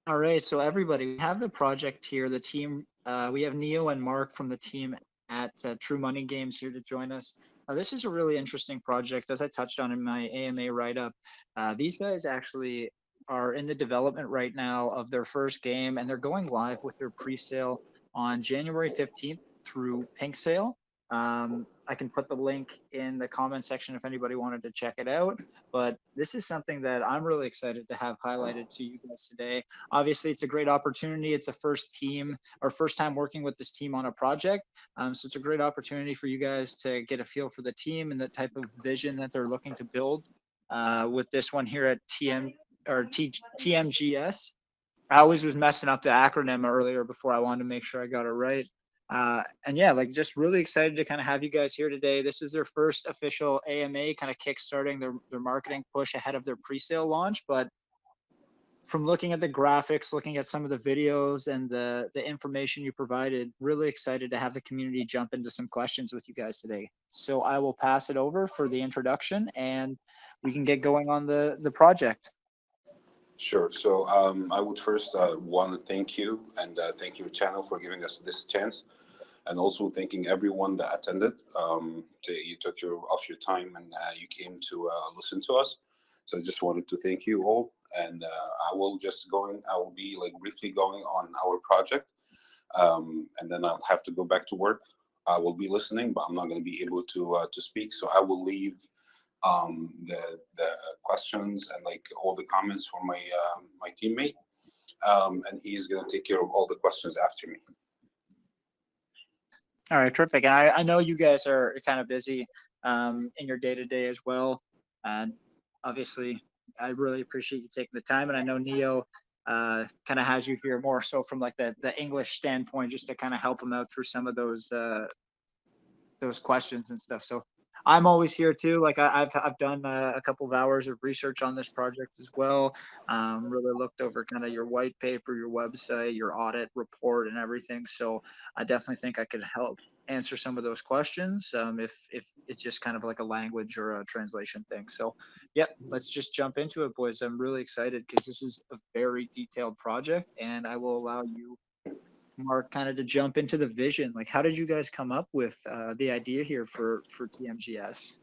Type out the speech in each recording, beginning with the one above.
All right, so everybody, we have the project here, the team. We have Neo and Mark from the team at True Money Games here to join us. This is a really interesting project, as I touched on in my AMA write-up. These guys actually are in the development right now of their first game, and they're going live with their pre-sale on January 15th through Pink Sale. I can put the link in the comment section if anybody wanted to check it out. But this is something that I'm really excited to have highlighted to you guys today. Obviously, it's a great opportunity. It's a first team or first time working with this team on a project. So it's a great opportunity for you guys to get a feel for the team and the type of vision that they're looking to build with this one here at TMGS. I always was messing up the acronym earlier before. I wanted to make sure I got it right. And yeah, like just really excited to kind of have you guys here today. This is their first official AMA, kind of kickstarting their marketing push ahead of their pre-sale launch. But from looking at the graphics, looking at some of the videos and the information you provided, really excited to have the community jump into some questions with you guys today. So I will pass it over for the introduction and we can get going on the project. Sure. So I would first want to thank you and thank your channel for giving us this chance, and also thanking everyone that attended. You took off your time and you came to listen to us. So I just wanted to thank you all, and I will be like briefly going on our project, and then I'll have to go back to work. I will be listening, but I'm not going to be able to speak. So I will leave the questions and like all the comments for my teammate, and he's gonna take care of all the questions after me. All right, terrific. And I know you guys are kind of busy in your day to day as well. And obviously, I really appreciate you taking the time. And I know Neo kind of has you here more so from like the English standpoint, just to kind of help him out through some of those questions and stuff. So I'm always here too. Like I've done a couple of hours of research on this project as well. Really looked over kind of your white paper, your website, your audit report, and everything. So I definitely think I could help answer some of those questions if it's just kind of like a language or a translation thing. So yep, let's just jump into it, boys. I'm really excited because this is a very detailed project, and I will allow you, Mark, kind of to jump into the vision. Like, how did you guys come up with the idea here for TMGS?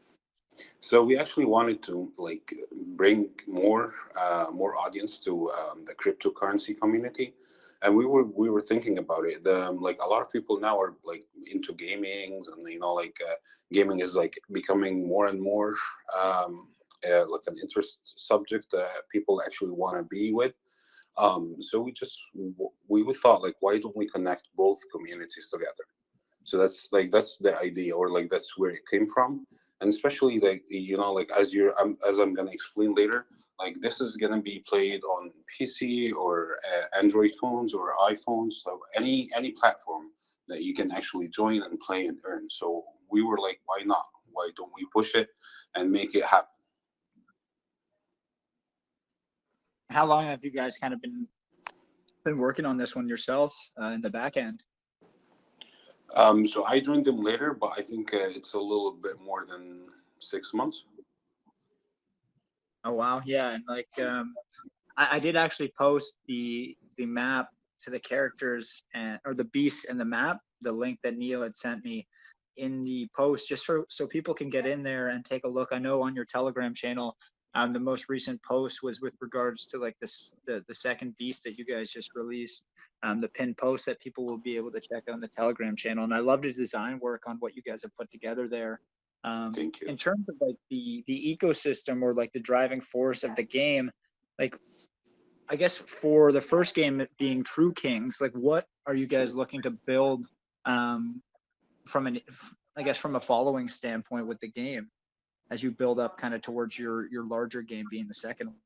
So we actually wanted to like bring more audience to the cryptocurrency community, and we were thinking about it. Like a lot of people now are like into gamings, and gaming is like becoming more and more like an interest subject that people actually want to be with. So we thought, like, why don't we connect both communities together? So that's the idea, or like that's where it came from. And especially like like as I'm gonna explain later, like this is gonna be played on PC or Android phones or iPhones, so any platform that you can actually join and play and earn. So we were like, why not? Why don't we push it and make it happen? How long have you guys kind of been working on this one yourselves in the back end? So I joined them later, but I think it's a little bit more than 6 months. Oh wow, yeah, and like I did actually post the map to the characters and or the beasts and the map, the link that Neil had sent me in the post, just so people can get in there and take a look. I know on your Telegram channel, the most recent post was with regards to like the second beast that you guys just released. The pinned post that people will be able to check on the Telegram channel, and I love the design work on what you guys have put together there. Thank you. In terms of like the ecosystem or like the driving force of the game, like I guess for the first game being True Kings, like what are you guys looking to build from I guess from a following standpoint with the game as you build up kind of towards your larger game being the second one?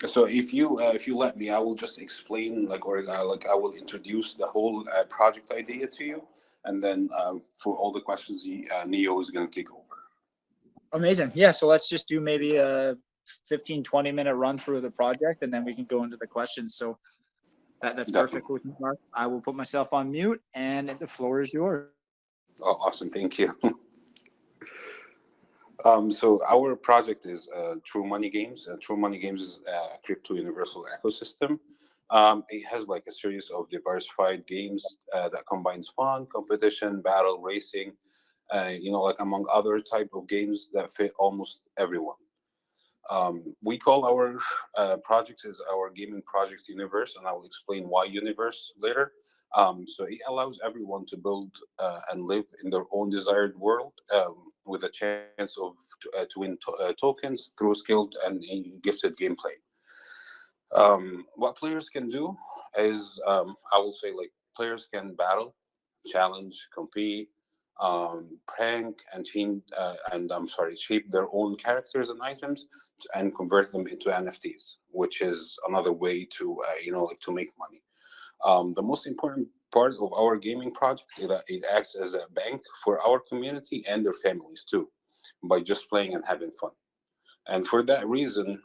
So if you let me, I will just explain like I will introduce the whole project idea to you, and then for all the questions, Neo is going to take over. Amazing. Yeah. So let's just do maybe a 15-20 minute run through of the project, and then we can go into the questions. So that's Definitely. perfect with me, Mark. I will put myself on mute, and the floor is yours. Oh, awesome. Thank you. So our project is True Money Games. True Money Games is a crypto universal ecosystem It has like a series of diversified games that combines fun, competition, battle, racing, like among other type of games that fit almost everyone. We call our project is our gaming project Universe, and I will explain why Universe later. So it allows everyone to build and live in their own desired world with a chance to win tokens through skilled and gifted gameplay. What players can do is, I will say, like players can battle, challenge, compete, prank, and shape their own characters and items and convert them into NFTs, which is another way to, like to make money. The most important part of our gaming project is that it acts as a bank for our community and their families too, by just playing and having fun. And for that reason,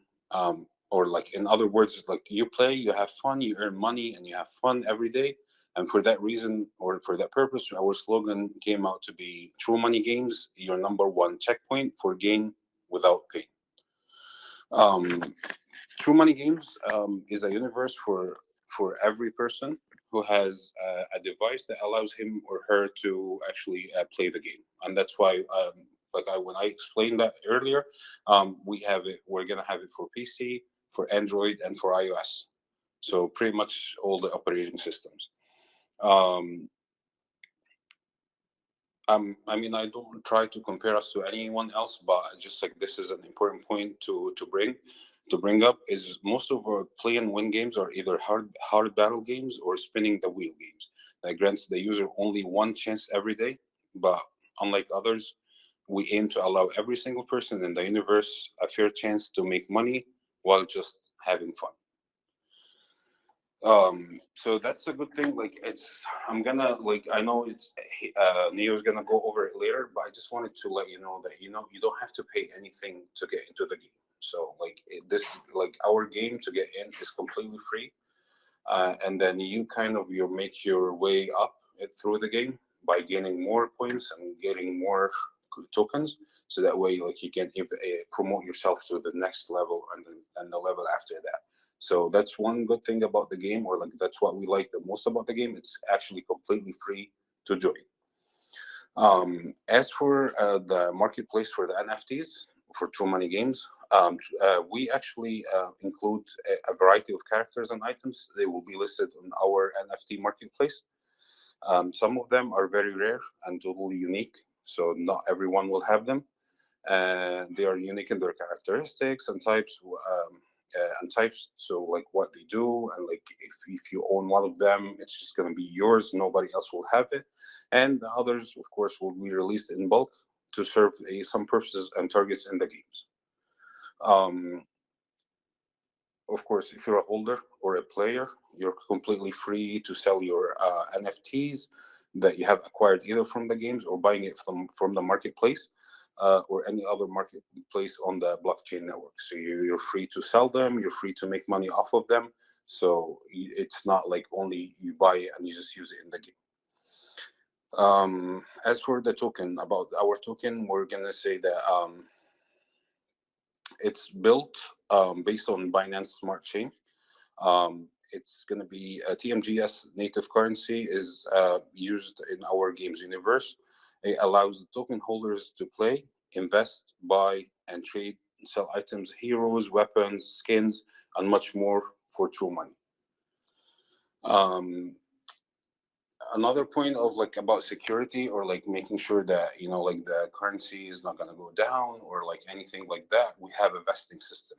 or like in other words, like you play, you have fun, you earn money, and you have fun every day. And for that reason, or for that purpose, our slogan came out to be True Money Games, your number one checkpoint for gain without pain. Um, True Money Games is a universe for every person who has a device that allows him or her to actually play the game, and that's why, when I explained that earlier, we have it. We're gonna have it for PC, for Android, and for iOS. So pretty much all the operating systems. Um, I mean, I don't try to compare us to anyone else, but just like this is an important point to bring up is most of our play and win games are either hard battle games or spinning the wheel games that grants the user only one chance every day. But unlike others, we aim to allow every single person in the universe a fair chance to make money while just having fun. So that's a good thing. Like I'm gonna like I know Neo's gonna go over it later, but I just wanted to let you know that you don't have to pay anything to get into the game. So this like our game to get in is completely free, and then you make your way up through the game by gaining more points and getting more tokens. So that way, like you can promote yourself to the next level and the level after that. So that's one good thing about the game, or like that's what we like the most about the game. It's actually completely free to join. As for the marketplace for the NFTs for True Money Games, we actually include a variety of characters and items. They will be listed on our NFT marketplace. Some of them are very rare and totally unique, so not everyone will have them. And they are unique in their characteristics and types. So like what they do, and like if you own one of them, it's just going to be yours. Nobody else will have it, and the others, of course, will be released in bulk to serve some purposes and targets in the games. Um, of course, if you're a holder or a player, you're completely free to sell your NFTs that you have acquired either from the games or buying it from the marketplace or any other marketplace on the blockchain network. So you're free to sell them, you're free to make money off of them. So it's not like only you buy it and you just use it in the game. As for the token, about our token, we're going to say that it's built based on Binance Smart Chain. It's going to be a TMGS native currency is used in our games universe. It allows token holders to play, invest, buy, and trade, and sell items, heroes, weapons, skins, and much more for true money. Another point of like about security, or like making sure that like the currency is not going to go down or like anything like that, we have a vesting system.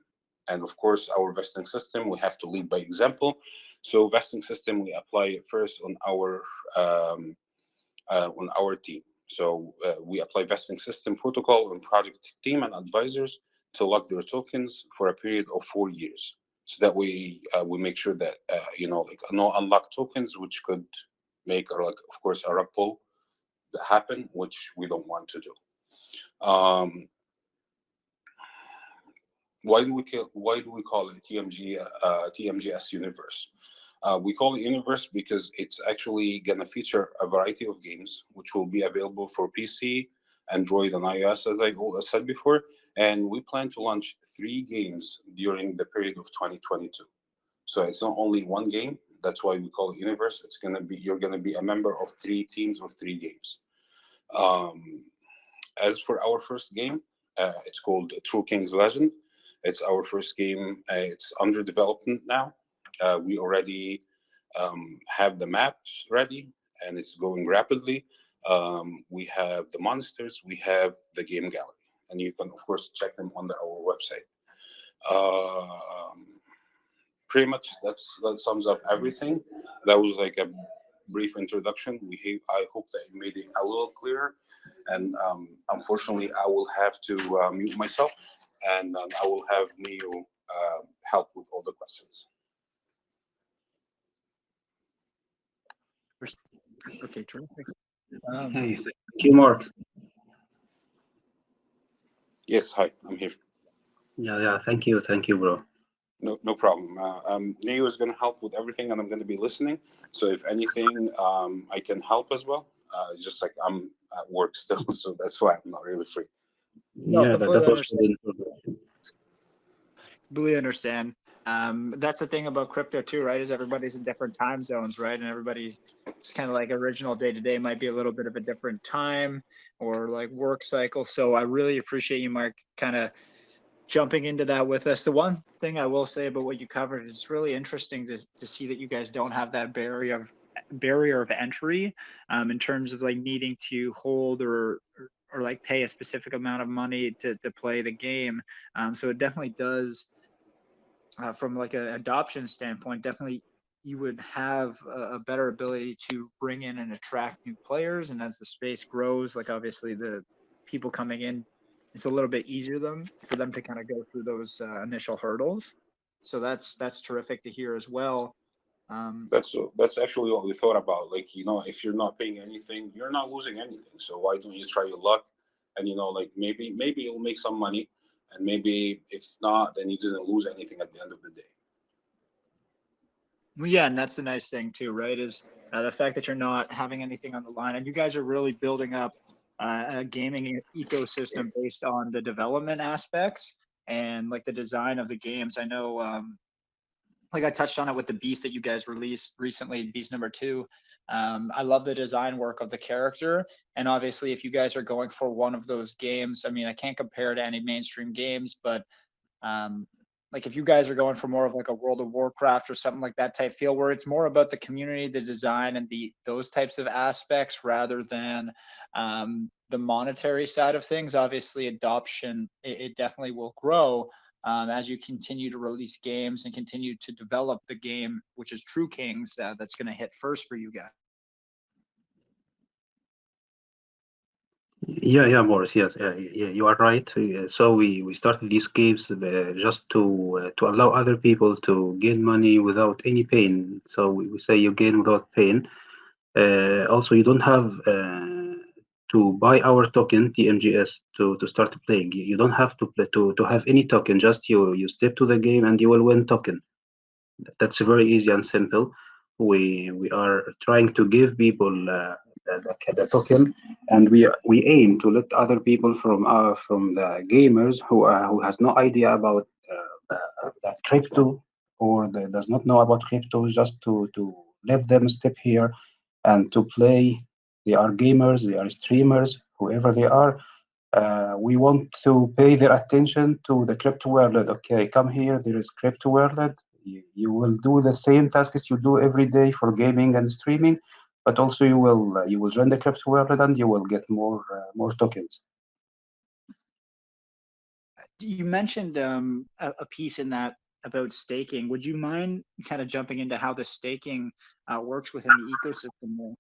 And of course our vesting system, we have to lead by example. So vesting system, we apply it first on our team. So we apply vesting system protocol on project team and advisors to lock their tokens for a period of 4 years. So that we make sure that like no unlocked tokens, which could make, or like of course a rug pull happen, which we don't want to do. Why do we call it TMGS Universe? We call it Universe because it's actually gonna feature a variety of games which will be available for PC, Android, and iOS, as I said before. And we plan to launch 3 games during the period of 2022. So it's not only one game. That's why we call it universe. It's gonna be you're gonna be a member of three teams or three games. Um, as for our first game, it's called True King's Legend. It's our first game. It's under development now. We already have the maps ready, and it's going rapidly. We have the monsters. We have the game gallery, and you can of course check them on our website. Um, Pretty much that sums up everything. That was like a brief introduction. I hope that it made it a little clearer. And unfortunately, I will have to mute myself, and I will have Neo help with all the questions. Okay, terrific. Hey, thank you, Mark. Yes, hi, I'm here. Yeah, thank you, bro. No problem. Neo is going to help with everything, and I'm going to be listening. So if anything, I can help as well. Just like I'm at work still, so that's why I'm not really free. No, Yeah, that completely was understand. good introduction. Completely understand. That's the thing about crypto too, right? Is everybody's in different time zones, right? And everybody's kind of like original day to day might be a little bit of a different time or like work cycle. So I really appreciate you, Mark, kind of jumping into that with us. The one thing I will say about what you covered is it's really interesting to see that you guys don't have that barrier of entry in terms of like needing to hold or like pay a specific amount of money to play the game. So it definitely does from like an adoption standpoint, definitely you would have a better ability to bring in and attract new players. And as the space grows, like obviously the people coming in, it's a little bit easier for them to kind of go through those initial hurdles. So that's terrific to hear as well. Um, That's actually what we thought about. Like, if you're not paying anything, you're not losing anything. So why don't you try your luck? And like maybe you'll make some money, and maybe if not, then you didn't lose anything at the end of the day. well, yeah, and that's the nice thing too, right? Is the fact that you're not having anything on the line, and you guys are really building up a gaming ecosystem based on the development aspects and like the design of the games. I know, like I touched on it with the Beast that you guys released recently, Beast number 2. I love the design work of the character, and obviously, if you guys are going for one of those games, I mean, I can't compare to any mainstream games, but um, like if you guys are going for more of like a World of Warcraft or something like that type feel, where it's more about the community, the design, and those types of aspects rather than the monetary side of things. Obviously, adoption it definitely will grow as you continue to release games and continue to develop the game, which is True Kings. That's going to hit first for you guys. Yeah, Boris. Yes, yeah, you are right. So we started these games just to allow other people to gain money without any pain. So we say you gain without pain. Also, you don't have to buy our token TMGS to start playing. You don't have to play to have any token. Just you step to the game and you will win token. That's very easy and simple. We are trying to give people the token, and we aim to let other people from the gamers who has no idea about the crypto or does not know about crypto, just to let them step here and to play. They are gamers, they are streamers, whoever they are. We want to pay their attention to the crypto world. Okay, come here. There is crypto world. You will do the same tasks you do every day for gaming and streaming, but also you will join the crypto world and you will get more tokens. You mentioned a piece in that about staking. Would you mind kind of jumping into how the staking works within the ecosystem there?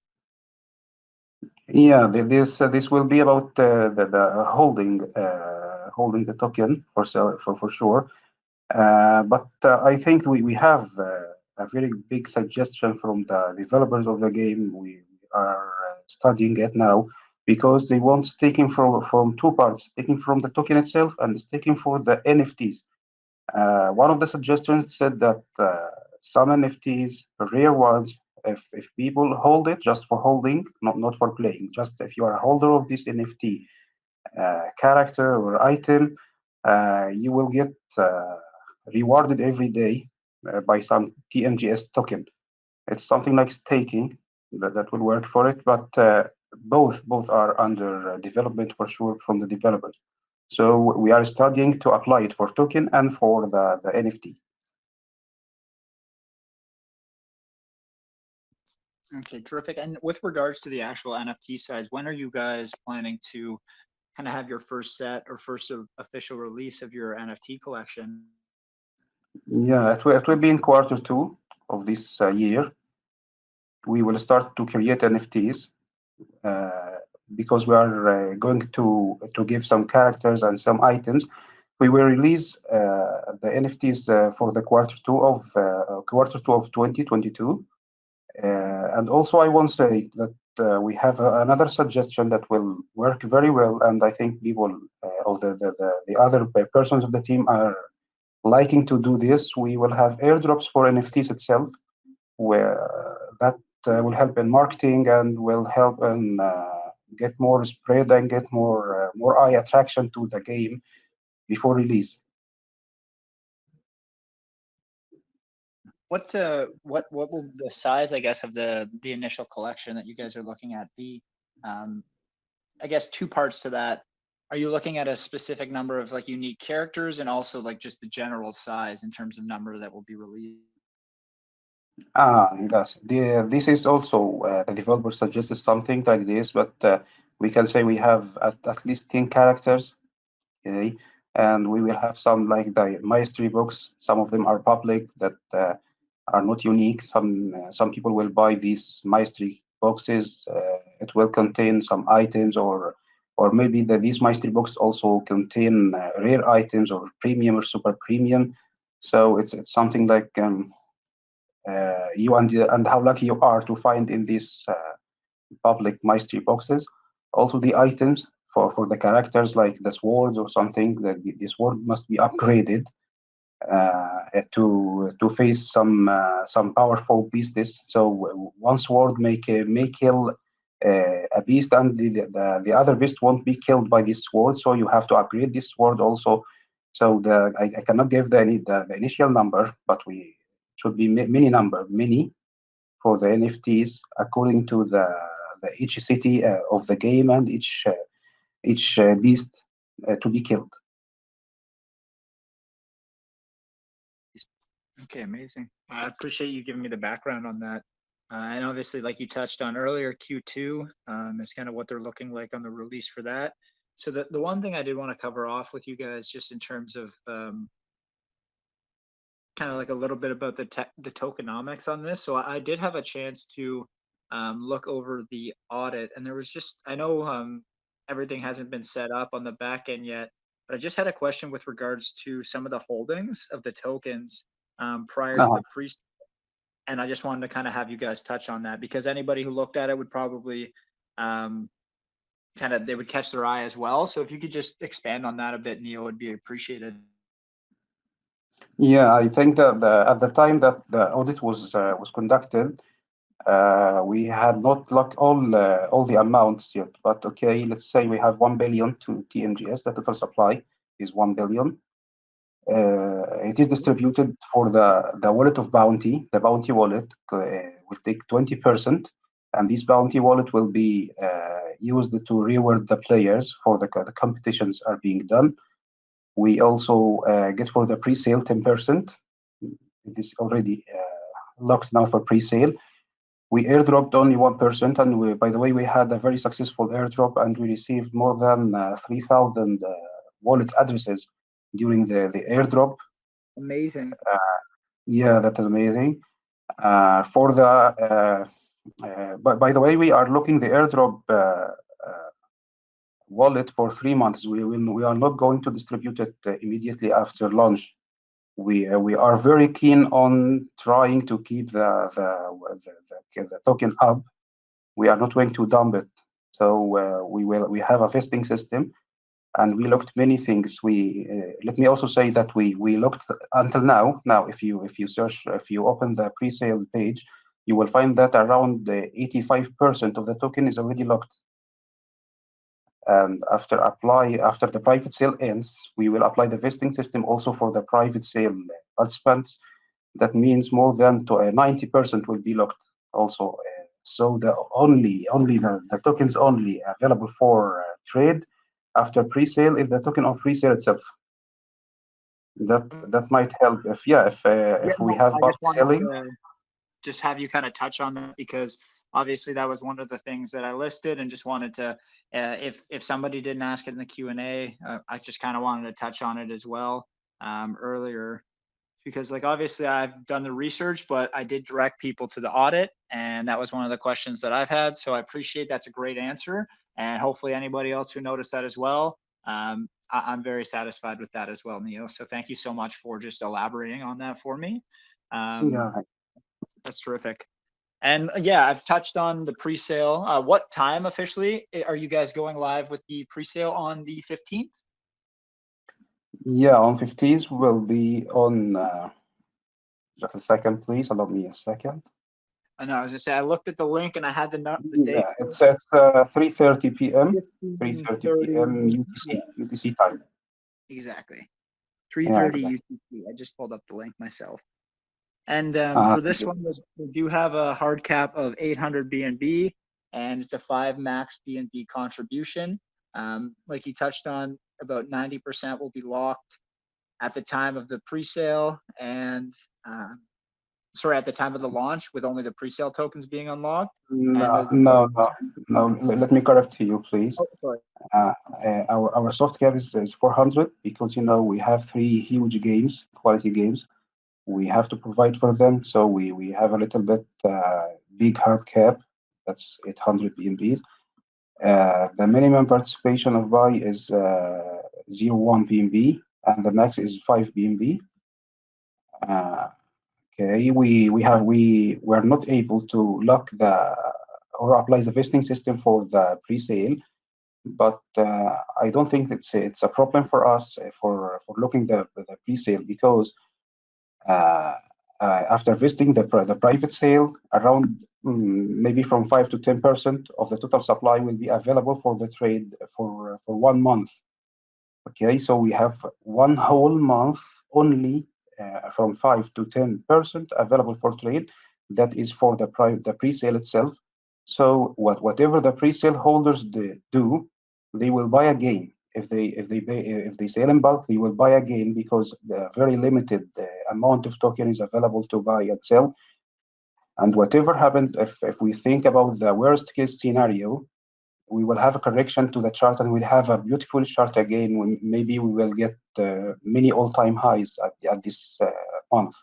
Yeah, this will be about the holding the token for sure. But I think we have a very big suggestion from the developers of the game. We are studying it now because they want staking from two parts: staking from the token itself and staking for the NFTs. One of the suggestions said that some NFTs, rare ones, if people hold it just for holding, not for playing, just if you are a holder of this NFT character or item, you will get rewarded every day by some TMGS token. It's something like staking that will work for it, but both are under development for sure from the developers. So we are studying to apply it for token and for the NFT. Okay, terrific. And with regards to the actual NFT size, when are you guys planning to kind of have your first set or first official release of your NFT collection? Yeah, it will be in Q2 of this year. We will start to create NFTs uh, because we are going to give some characters and some items. We will release the NFTs for the Q2 of 2022. And also, I want to say that we have another suggestion that will work very well, and I think people of the other persons of the team are liking to do this. We will have airdrops for NFTs itself, where that will help in marketing and will help in get more spread and get more eye attraction to the game before release. What will the size, I guess, of the initial collection that you guys are looking at be? I guess two parts to that. Are you looking at a specific number of like unique characters and also like just the general size in terms of number that will be released? Yes. This is also the developer suggested something like this, but we can say we have at least 10 characters, okay? And we will have some like the mastery books. Some of them are public that are not unique. Some people will buy these mastery boxes. It will contain some items, or maybe these mastery boxes also contain rare items or premium or super premium. So it's something like you and how lucky you are to find in these public mastery boxes. Also the items for the characters like the swords or something. The sword must be upgraded to face some powerful beasts. So one sword may kill a beast, and the other beast won't be killed by this sword. So you have to upgrade this sword also. So I cannot give the initial number, but we should be many for the NFTs according to the each city of the game and each beast to be killed. Okay, amazing. I appreciate you giving me the background on that. And obviously, like you touched on earlier, Q2 is kind of what they're looking like on the release for that. So the one thing I did want to cover off with you guys, just in terms of kind of like a little bit about the tokenomics on this. So I did have a chance to look over the audit, and there was just I know everything hasn't been set up on the back end yet, but I just had a question with regards to some of the holdings of the tokens prior to Uh, the pre, and I just wanted to kind of have you guys touch on that because anybody who looked at it would probably um, kind of they would catch their eye as well. So if you could just expand on that a bit, Neil, would be appreciated. yeah, I think that at the time that the audit was conducted, we had not locked all the amounts yet. But okay, let's say we have 1 billion to TMGS. The total supply is 1 billion. It is distributed for the wallet of bounty. The bounty wallet will take 20%, and this bounty wallet will be used to reward the players for the competitions are being done. We also get for the pre-sale 10%. It is already locked now for pre-sale. We airdropped only 1%, and by the way, we had a very successful airdrop, and we received more than 3,000 wallet addresses during the airdrop. Amazing. Yeah, that is amazing. For the by the way, we are looking the airdrop wallet for 3 months. We are not going to distribute it immediately after launch. We are very keen on trying to keep the token up. We are not going to dump it. So we have a vesting system, and we looked many things. We let me also say that we looked until now. Now, if you search, if you open the pre-sale page, you will find that around 85% of the token is already locked. And after the private sale ends, we will apply the vesting system also for the private sale participants. That means more than 90% will be locked also. So the only the tokens only available for trade after pre-sale is the token of pre-sale itself. That might help if we No, have I bulk just wanted selling. to just have you kind of touch on that because obviously that was one of the things that I listed and just wanted to, if somebody didn't ask it in the Q&A, I just kind of wanted to touch on it as well earlier because like obviously I've done the research, but I did direct people to the audit and that was one of the questions that I've had. So I appreciate that's a great answer and hopefully anybody else who noticed that as well. I'm very satisfied with that as well, Neo. So thank you so much for just elaborating on that for me. Yeah, That's terrific. And yeah, I've touched on the pre-sale. What time officially are you guys going live with the pre-sale on the 15th? yeah. On 15th will be on. Just a second, please. Allow me a second. I know. I was gonna say I looked at the link and I had the date. Yeah, it's 3:30 p.m. 3:30 p.m. 15:30. Yeah, UTC time. exactly. Yeah, 3:30 exactly. UTC. I just pulled up the link myself. And for Thank this you. one, we do have a hard cap of 800 BNB, and it's a 5 max BNB contribution. Like you touched on, about 90% will be locked at the time of the pre-sale and at the time of the launch with only the pre-sale tokens being unlocked. And No, no, no, no. Let me correct you, please. oh, sorry. Uh, our soft cap is 400 because we have three huge games, quality games. We have to provide for them, so we have a little bit big hard cap. That's 800 BNB. The minimum participation of buy is 0.1 BNB, and the max is 5 BNB. Okay, we're not able to lock the or apply the vesting system for the pre-sale, but I don't think it's a problem for us for looking the pre-sale because uh, after vesting the private sale, around maybe from 5 to 10% of the total supply will be available for the trade for 1 month. Okay, so we have one whole month only from 5 to 10% available for trade. That is for the pre-sale itself. So whatever the pre-sale holders do, they will buy again. If they sell in bulk, they will buy again because the very limited amount of token is available to buy and sell. And whatever happens, if we think about the worst case scenario, we will have a correction to the chart and we'll have a beautiful chart again. Maybe we will get many all-time highs at this month.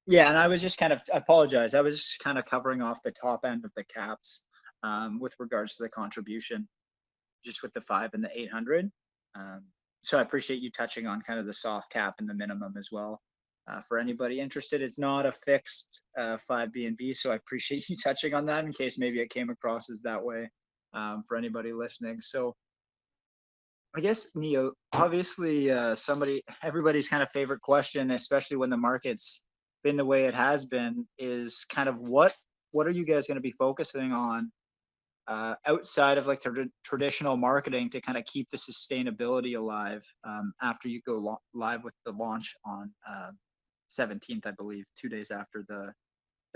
Yeah, and I was just I apologize. I was just kind of covering off the top end of the caps with regards to the contribution, just with the 5 and the 800. So I appreciate you touching on kind of the soft cap and the minimum as well. For anybody interested, it's not a fixed 5 BNB, so I appreciate you touching on that in case maybe it came across as that way for anybody listening. So I guess, Neo, obviously everybody's kind of favorite question, especially when the market's been the way it has been, is kind of what are you guys going to be focusing on outside of like traditional marketing to kind of keep the sustainability alive after you go live with the launch on 17th, I believe, 2 days after the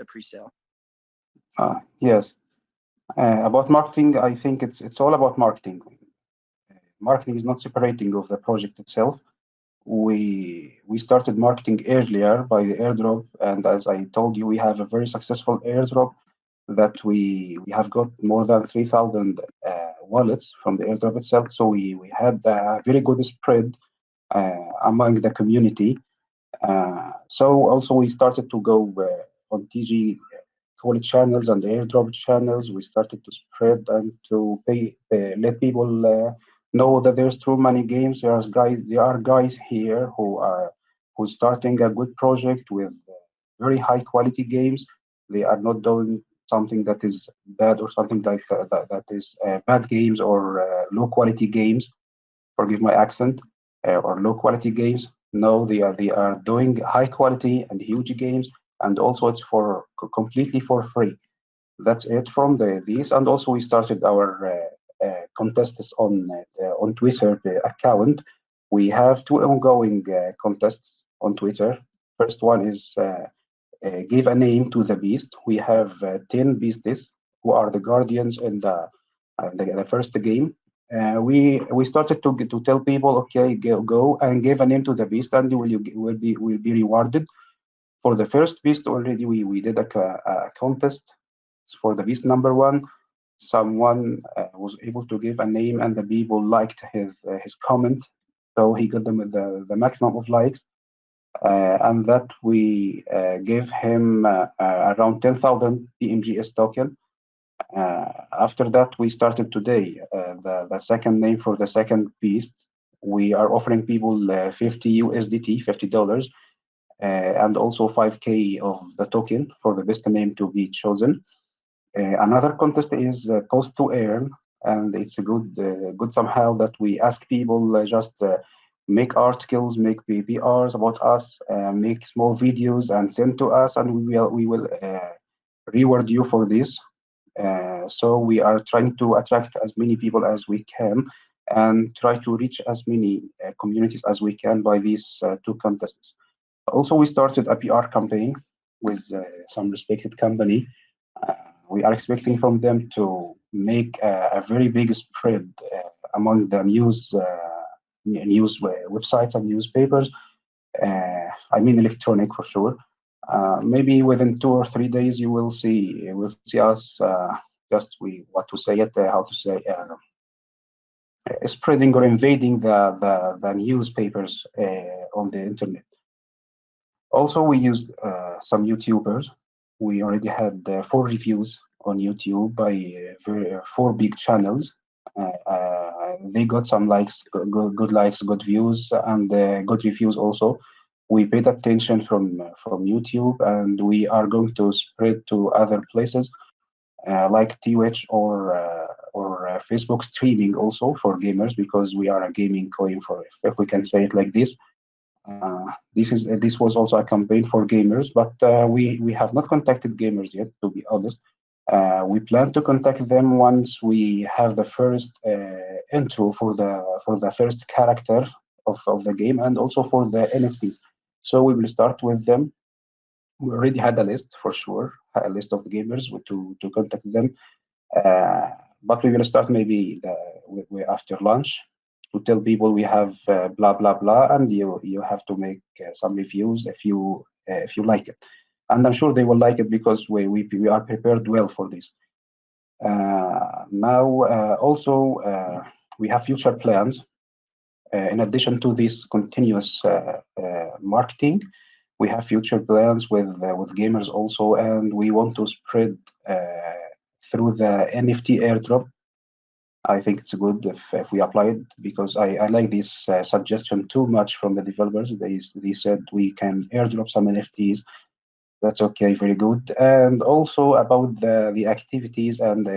pre-sale. Yes. About marketing, I think it's all about marketing. Marketing is not separating of the project itself. We started marketing earlier by the airdrop, and as I told you, we have a very successful airdrop that we have got more than 3,000 wallets from the airdrop itself. So we had a very good spread among the community. So also we started to go on TG call channels and airdrop channels. We started to spread and to let people know that there's too many games. There are guys here who's starting a good project with very high quality games. They are not doing something that is bad or something like that is bad games or low quality games. Forgive my accent, or low quality games. No, they are doing high quality and huge games, and also it's for completely for free. That's it from these, and also we started our contests on Twitter account. We have two ongoing contests on Twitter. First one is give a name to the beast. We have 10 beasties who are the guardians in the first game. We started to tell people, okay, go and give a name to the beast, and will be rewarded. For the first beast already, we did a contest for the beast number one. Someone was able to give a name, and the people liked his comment, so he got the maximum of likes. And that we gave him around 10,000 TMGS token. After that, we started today the second name for the second beast. We are offering people 50 USDT, $50, and also 5K of the token for the best name to be chosen. Another contest is post to earn, and it's a good somehow that we ask people just make articles, make PRs about us, make small videos and send to us, and we will reward you for this. So we are trying to attract as many people as we can and try to reach as many communities as we can by these two contests. Also, we started a PR campaign with some respected company. Uh, we are expecting from them to make a very big spread among the news websites and newspapers. I mean electronic for sure. Maybe within 2 or 3 days you will see us just we what to say it how to say spreading or invading the newspapers on the internet. Also, we used some YouTubers. We already had 4 reviews on YouTube by 4 big channels. They got some likes, good likes, good views, and good reviews also. We paid attention from YouTube, and we are going to spread to other places like Twitch or Facebook streaming also for gamers, because we are a gaming coin, for if we can say it like this. This was also a campaign for gamers, but we have not contacted gamers yet, to be honest. We plan to contact them once we have the first intro for the first character of the game, and also for the NFTs. So we will start with them. We already had a list for sure, a list of the gamers to contact them. But we will start maybe after lunch to tell people we have blah blah blah, and you have to make some reviews if you like it. And I'm sure they will like it because we are prepared well for this. Now also we have future plans. In addition to this continuous marketing, we have future plans with gamers also, and we want to spread through the NFT airdrop. I think it's good if we apply it, because I like this suggestion too much from the developers. They said we can airdrop some NFTs. That's okay, very good. And also about the activities and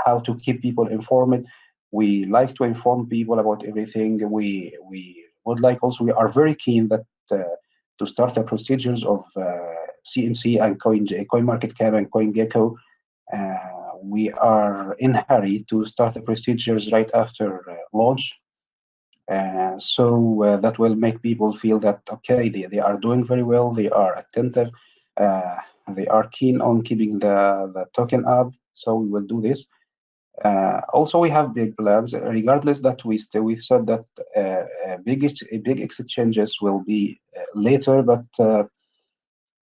how to keep people informed. We like to inform people about everything. We would like also, we are very keen that to start the procedures of CMC and CoinMarketCap and CoinGecko. We are in a hurry to start the procedures right after launch. So that will make people feel that, okay, they are doing very well, they are attentive, uh, they are keen on keeping the token up. So we will do this. Also, we have big plans, regardless that we've said that big exchanges will be later, but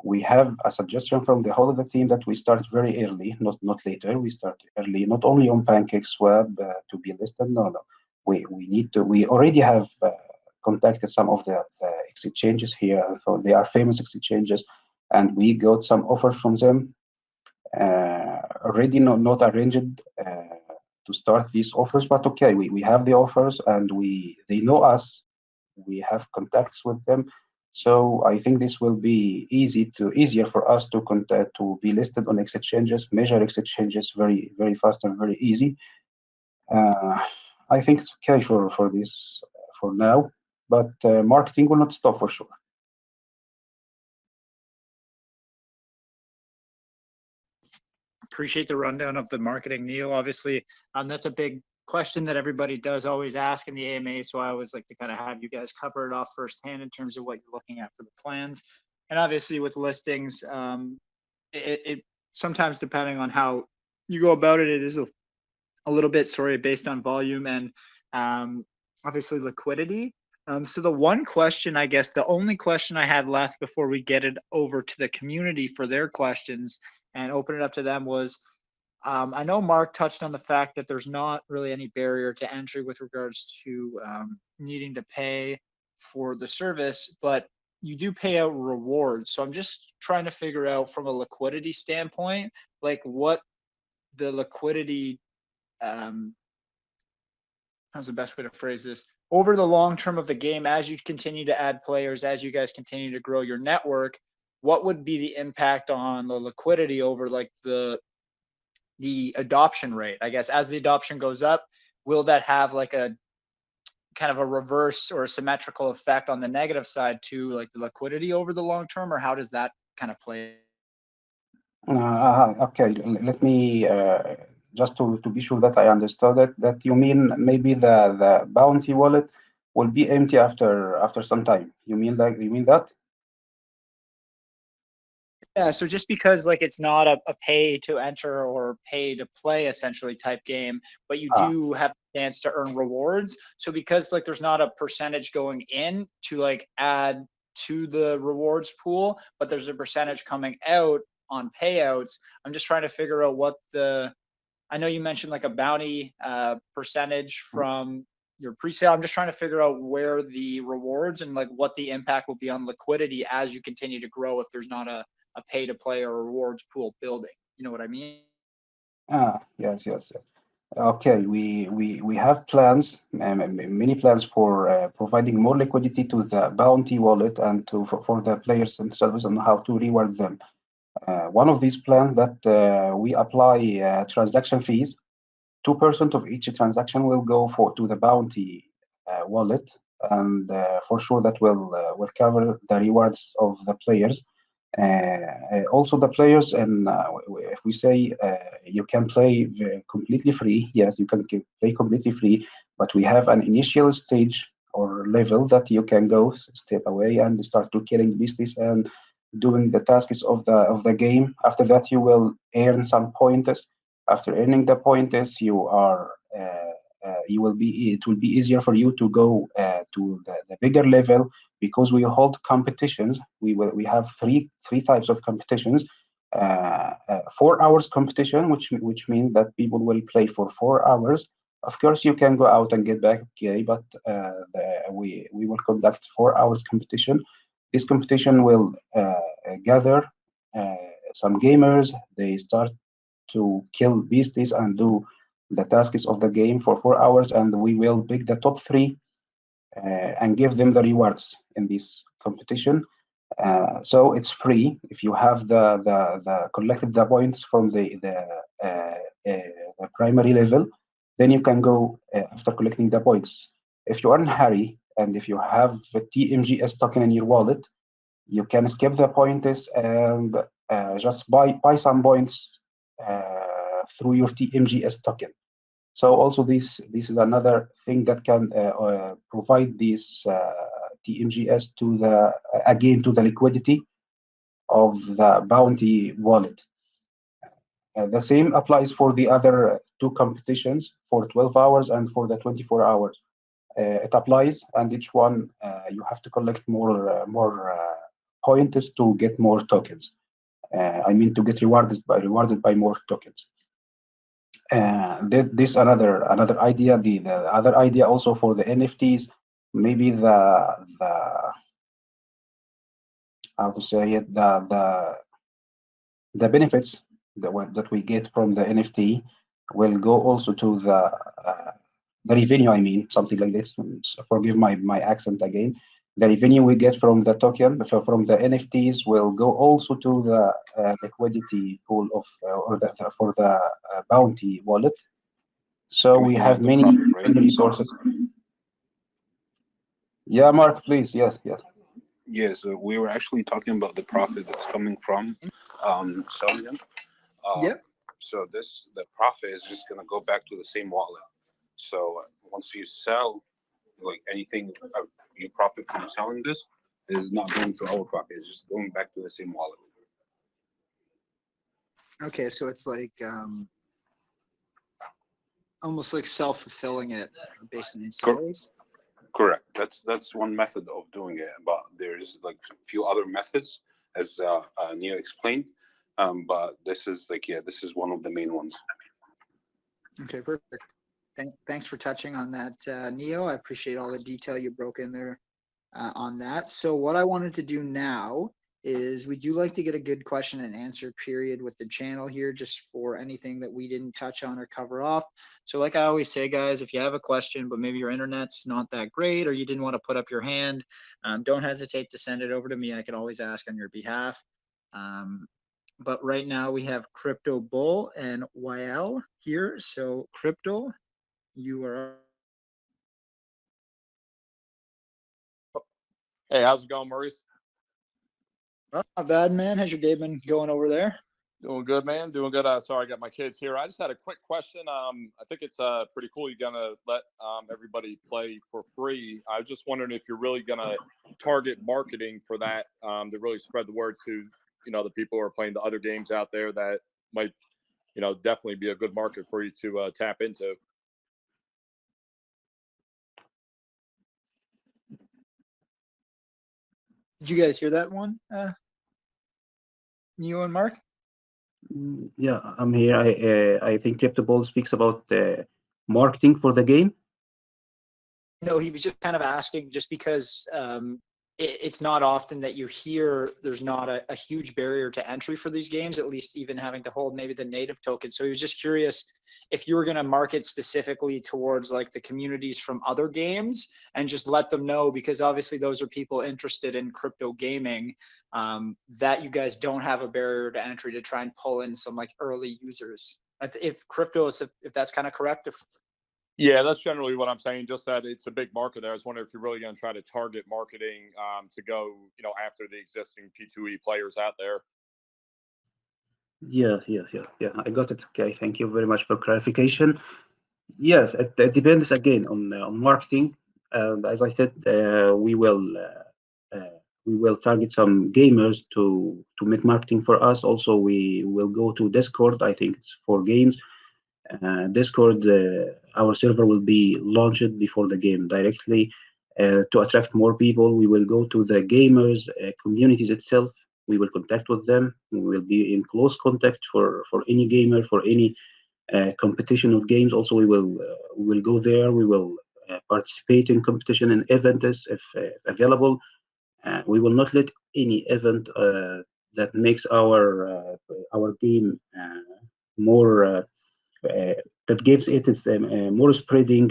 we have a suggestion from the whole of the team that we start very early, not later. We start early, not only on PancakeSwap to be listed. No. We need to. We already have contacted some of the exchanges here. So they are famous exchanges, and we got some offers from them. Already not arranged to start these offers, but okay, we have the offers, and they know us. We have contacts with them, so I think this will be easier for us to contact, to be listed on exchanges, major exchanges, very fast and very easy. Uh, I think it's okay for this for now, but marketing will not stop for sure. Appreciate the rundown of the marketing, Neil. Obviously, that's a big question that everybody does always ask in the AMA. So I always like to kind of have you guys cover it off firsthand in terms of what you're looking at for the plans. And obviously with listings, it sometimes depending on how you go about it, it is a little bit, based on volume and obviously liquidity. So the one question, I guess, the only question I had left before we get it over to the community for their questions and open it up to them was, I know Mark touched on the fact that there's not really any barrier to entry with regards to needing to pay for the service, but you do pay out rewards. So I'm just trying to figure out from a liquidity standpoint, like what the liquidity, how's the best way to phrase this? Over the long term of the game, as you continue to add players, as you guys continue to grow your network, what would be the impact on the liquidity over like the adoption rate? I guess as the adoption goes up, will that have like a kind of a reverse or a symmetrical effect on the negative side to like the liquidity over the long term, or how does that kind of play? Okay, let me just to be sure that I understood it. That you mean maybe the bounty wallet will be empty after some time. You mean that? Yeah, so just because like it's not a pay to enter or pay to play essentially type game, but you Ah, do have a chance to earn rewards. So because like there's not a percentage going in to like add to the rewards pool, but there's a percentage coming out on payouts. I'm just trying to figure out what I know you mentioned like a bounty percentage from your pre-sale. I'm just trying to figure out where the rewards and like what the impact will be on liquidity as you continue to grow if there's not a pay to play or a rewards pool building. You know what I mean? yes. Okay, we have plans, many plans for providing more liquidity to the bounty wallet and for the players themselves and how to reward them. One of these plans that we apply transaction fees. 2% of each transaction will go to the bounty wallet, and for sure that will cover the rewards of the players. Also, the players, and if we say you can play completely free, yes, you can play completely free, but we have an initial stage or level that you can go step away and start to killing beasties and doing the tasks of the game. After that, you will earn some points. After earning the points, it will be easier for you to go to the bigger level because we hold competitions. We have three types of competitions. 4 hours competition, which means that people will play for 4 hours. Of course, you can go out and get back, okay, but we will conduct 4 hours competition. This competition will gather some gamers. They start to kill beasties and do the tasks of the game for 4 hours, and we will pick the top three and give them the rewards in this competition. So it's free if you have the collected the points from the primary level, then you can go after collecting the points. If you are in a hurry and if you have a TMGS token in your wallet, you can skip the points and just buy some points through your TMGS token. So also this is another thing that can provide this TMGS to the liquidity of the bounty wallet. The same applies for the other two competitions for 12 hours and for the 24 hours. It applies, and each one you have to collect more points to get more tokens. I mean to get rewarded by more tokens. This another idea. The other idea also for the NFTs, maybe the how to say it, the benefits that we get from the NFT will go also to the revenue. I mean something like this. So forgive my accent again. The revenue we get from the token, from the NFTs, will go also to the liquidity pool of for the bounty wallet. So we You have mean the many profit, right? resources. Yeah, Mark, please. Yes. Yeah, so we were actually talking about the profit that's coming from selling them. Um, Yep. so the profit is just gonna go back to the same wallet. So once you sell like anything you profit from selling this is not going to our pocket. It's just going back to the same wallet. Okay, so it's like almost like self-fulfilling it based on sales. Correct. That's one method of doing it, but there's like a few other methods, as Neo explained. But this is like, yeah, this is one of the main ones. Okay, perfect. Thanks for touching on that, Neo. I appreciate all the detail you broke in there on that. So what I wanted to do now is we do like to get a good question and answer period with the channel here, just for anything that we didn't touch on or cover off. So like I always say, guys, if you have a question, but maybe your internet's not that great or you didn't want to put up your hand, don't hesitate to send it over to me. I can always ask on your behalf. But right now we have Crypto Bull and YL here. So Crypto, you are. Hey, how's it going, Maurice? Oh, not bad, man. How's your day been going over there? Doing good, man. Doing good. Sorry, I got my kids here. I just had a quick question. I think it's pretty cool. You're gonna let everybody play for free. I was just wondering if you're really gonna target marketing for that to really spread the word to the people who are playing the other games out there that might definitely be a good market for you to tap into. Did you guys hear that one, Neo and Mark? Yeah, I'm here. I think CryptoBall speaks about marketing for the game. No, he was just kind of asking, just because it's not often that you hear there's not a huge barrier to entry for these games, at least even having to hold maybe the native token. So he was just curious if you were going to market specifically towards like the communities from other games and just let them know, because obviously those are people interested in crypto gaming, that you guys don't have a barrier to entry to try and pull in some like early users. If crypto is, if that's kind of correct, if Yeah, that's generally what I'm saying. Just that it's a big market there. I was wondering if you're really going to try to target marketing to go, after the existing P2E players out there. Yeah. I got it. Okay, thank you very much for clarification. Yes, it depends again on marketing. As I said, we will target some gamers to make marketing for us. Also, we will go to Discord. I think it's for games. Discord, our server will be launched before the game directly to attract more people. We will go to the gamers communities itself. We will contact with them. We will be in close contact for any gamer, for any competition of games. Also, we will go there. We will participate in competition and events if available. We will not let any event that makes our game more that gives it its more spreading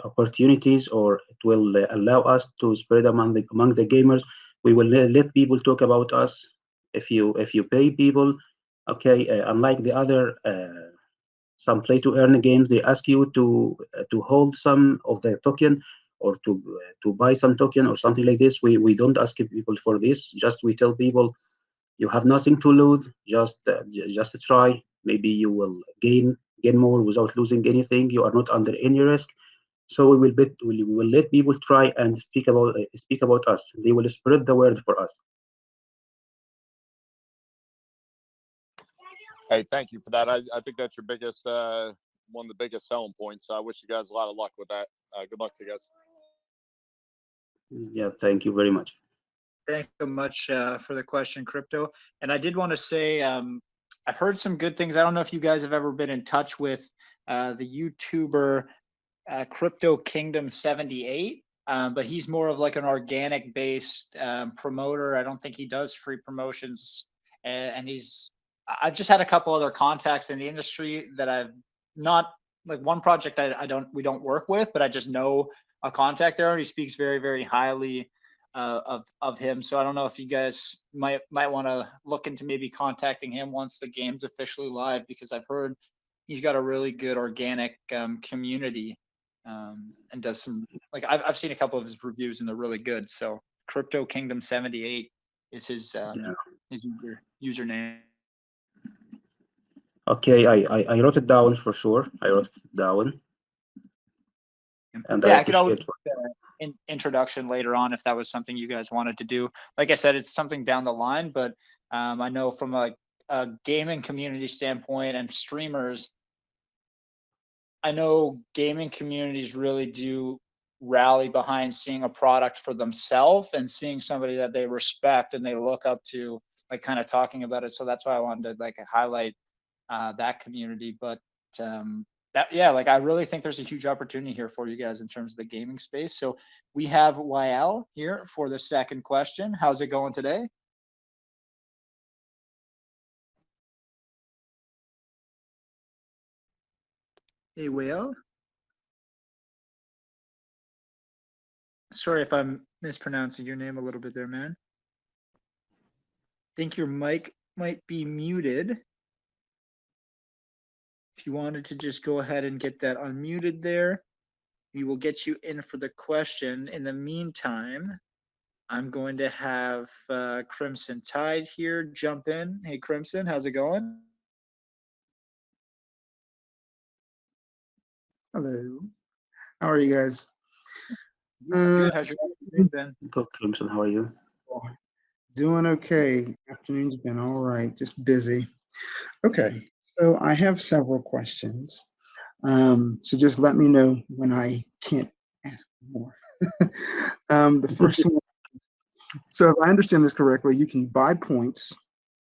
opportunities, or it will allow us to spread among the gamers. We will let people talk about us. If you pay people, okay, unlike the other some play to earn games, they ask you to hold some of the token, or to buy some token or something like this. We don't ask people for this. Just we tell people, you have nothing to lose. Just try. Maybe you will gain more without losing anything. You are not under any risk. So we will let people try and speak about us. They will spread the word for us. Hey, thank you for that. I think that's your biggest, one of the biggest selling points. So I wish you guys a lot of luck with that. Good luck to you guys. Yeah, thank you very much. Thanks so much for the question, Crypto. And I did want to say, I've heard some good things. I don't know if you guys have ever been in touch with the YouTuber Crypto Kingdom 78, but he's more of like an organic based promoter. I don't think he does free promotions, and I've just had a couple other contacts in the industry that I've not, like one project we don't work with, but I just know a contact there, and he speaks very, very highly of him. So I don't know if you guys might want to look into maybe contacting him once the game's officially live, because I've heard he's got a really good organic community, and does some, like I've seen a couple of his reviews and they're really good. So Crypto Kingdom 78 is his username. Okay, I wrote it down for sure. I wrote it down. And Yeah, I I could always appreciate introduction later on if that was something you guys wanted to do. Like I said, it's something down the line, but I know from a gaming community standpoint and streamers, I know gaming communities really do rally behind seeing a product for themselves and seeing somebody that they respect and they look up to, like kind of talking about it. So that's why I wanted to like highlight that community. But that, yeah, like I really think there's a huge opportunity here for you guys in terms of the gaming space. So we have YL here for the second question. How's it going today? Hey, YL. Sorry if I'm mispronouncing your name a little bit there, man. Think your mic might be muted. If you wanted to just go ahead and get that unmuted there, we will get you in for the question. In the meantime, I'm going to have Crimson Tide here jump in. Hey, Crimson, how's it going? Hello. How are you guys? Good. How's your afternoon been? Go Crimson, how are you? Doing okay. Afternoon's been all right, just busy. Okay, so I have several questions. So just let me know when I can't ask more. The first one, so if I understand this correctly, you can buy points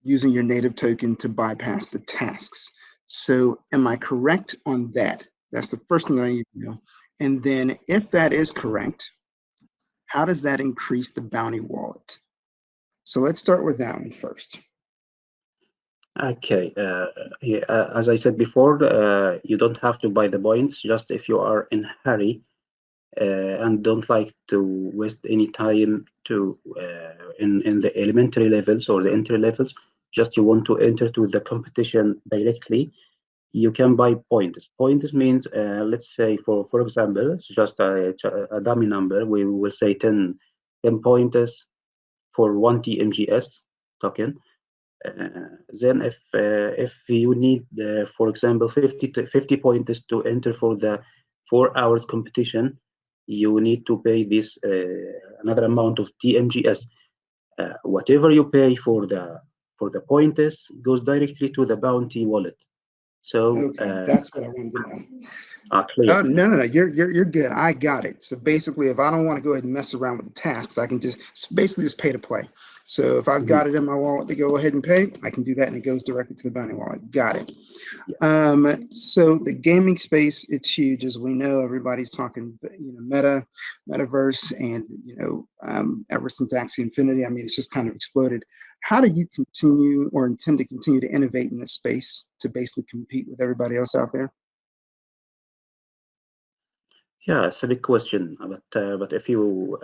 using your native token to bypass the tasks. So am I correct on that? That's the first thing that I need to know. And then if that is correct, how does that increase the bounty wallet? So let's start with that one first. Okay, yeah, as I said before, you don't have to buy the points, just if you are in hurry and don't like to waste any time to in the elementary levels or the entry levels, just you want to enter to the competition directly, you can buy points. Points means, let's say for example, it's just a dummy number. We will say 10 points for one TMGS token. Then if you need, for example, 50 points to enter for the 4 hours competition, you need to pay this another amount of TMGS. Whatever you pay for the points goes directly to the bounty wallet. So Okay, that's what I wanted to know. clear. Oh, no, you're good. I got it. So basically, if I don't want to go ahead and mess around with the tasks, I can just basically just pay to play. So if I've got it in my wallet to go ahead and pay, I can do that, and it goes directly to the bounty wallet. Got it. Yeah. So the gaming space, it's huge, as we know. Everybody's talking, metaverse, and ever since Axie Infinity, I mean, it's just kind of exploded. How do you continue or intend to continue to innovate in this space to basically compete with everybody else out there? Yeah, it's a big question, but if you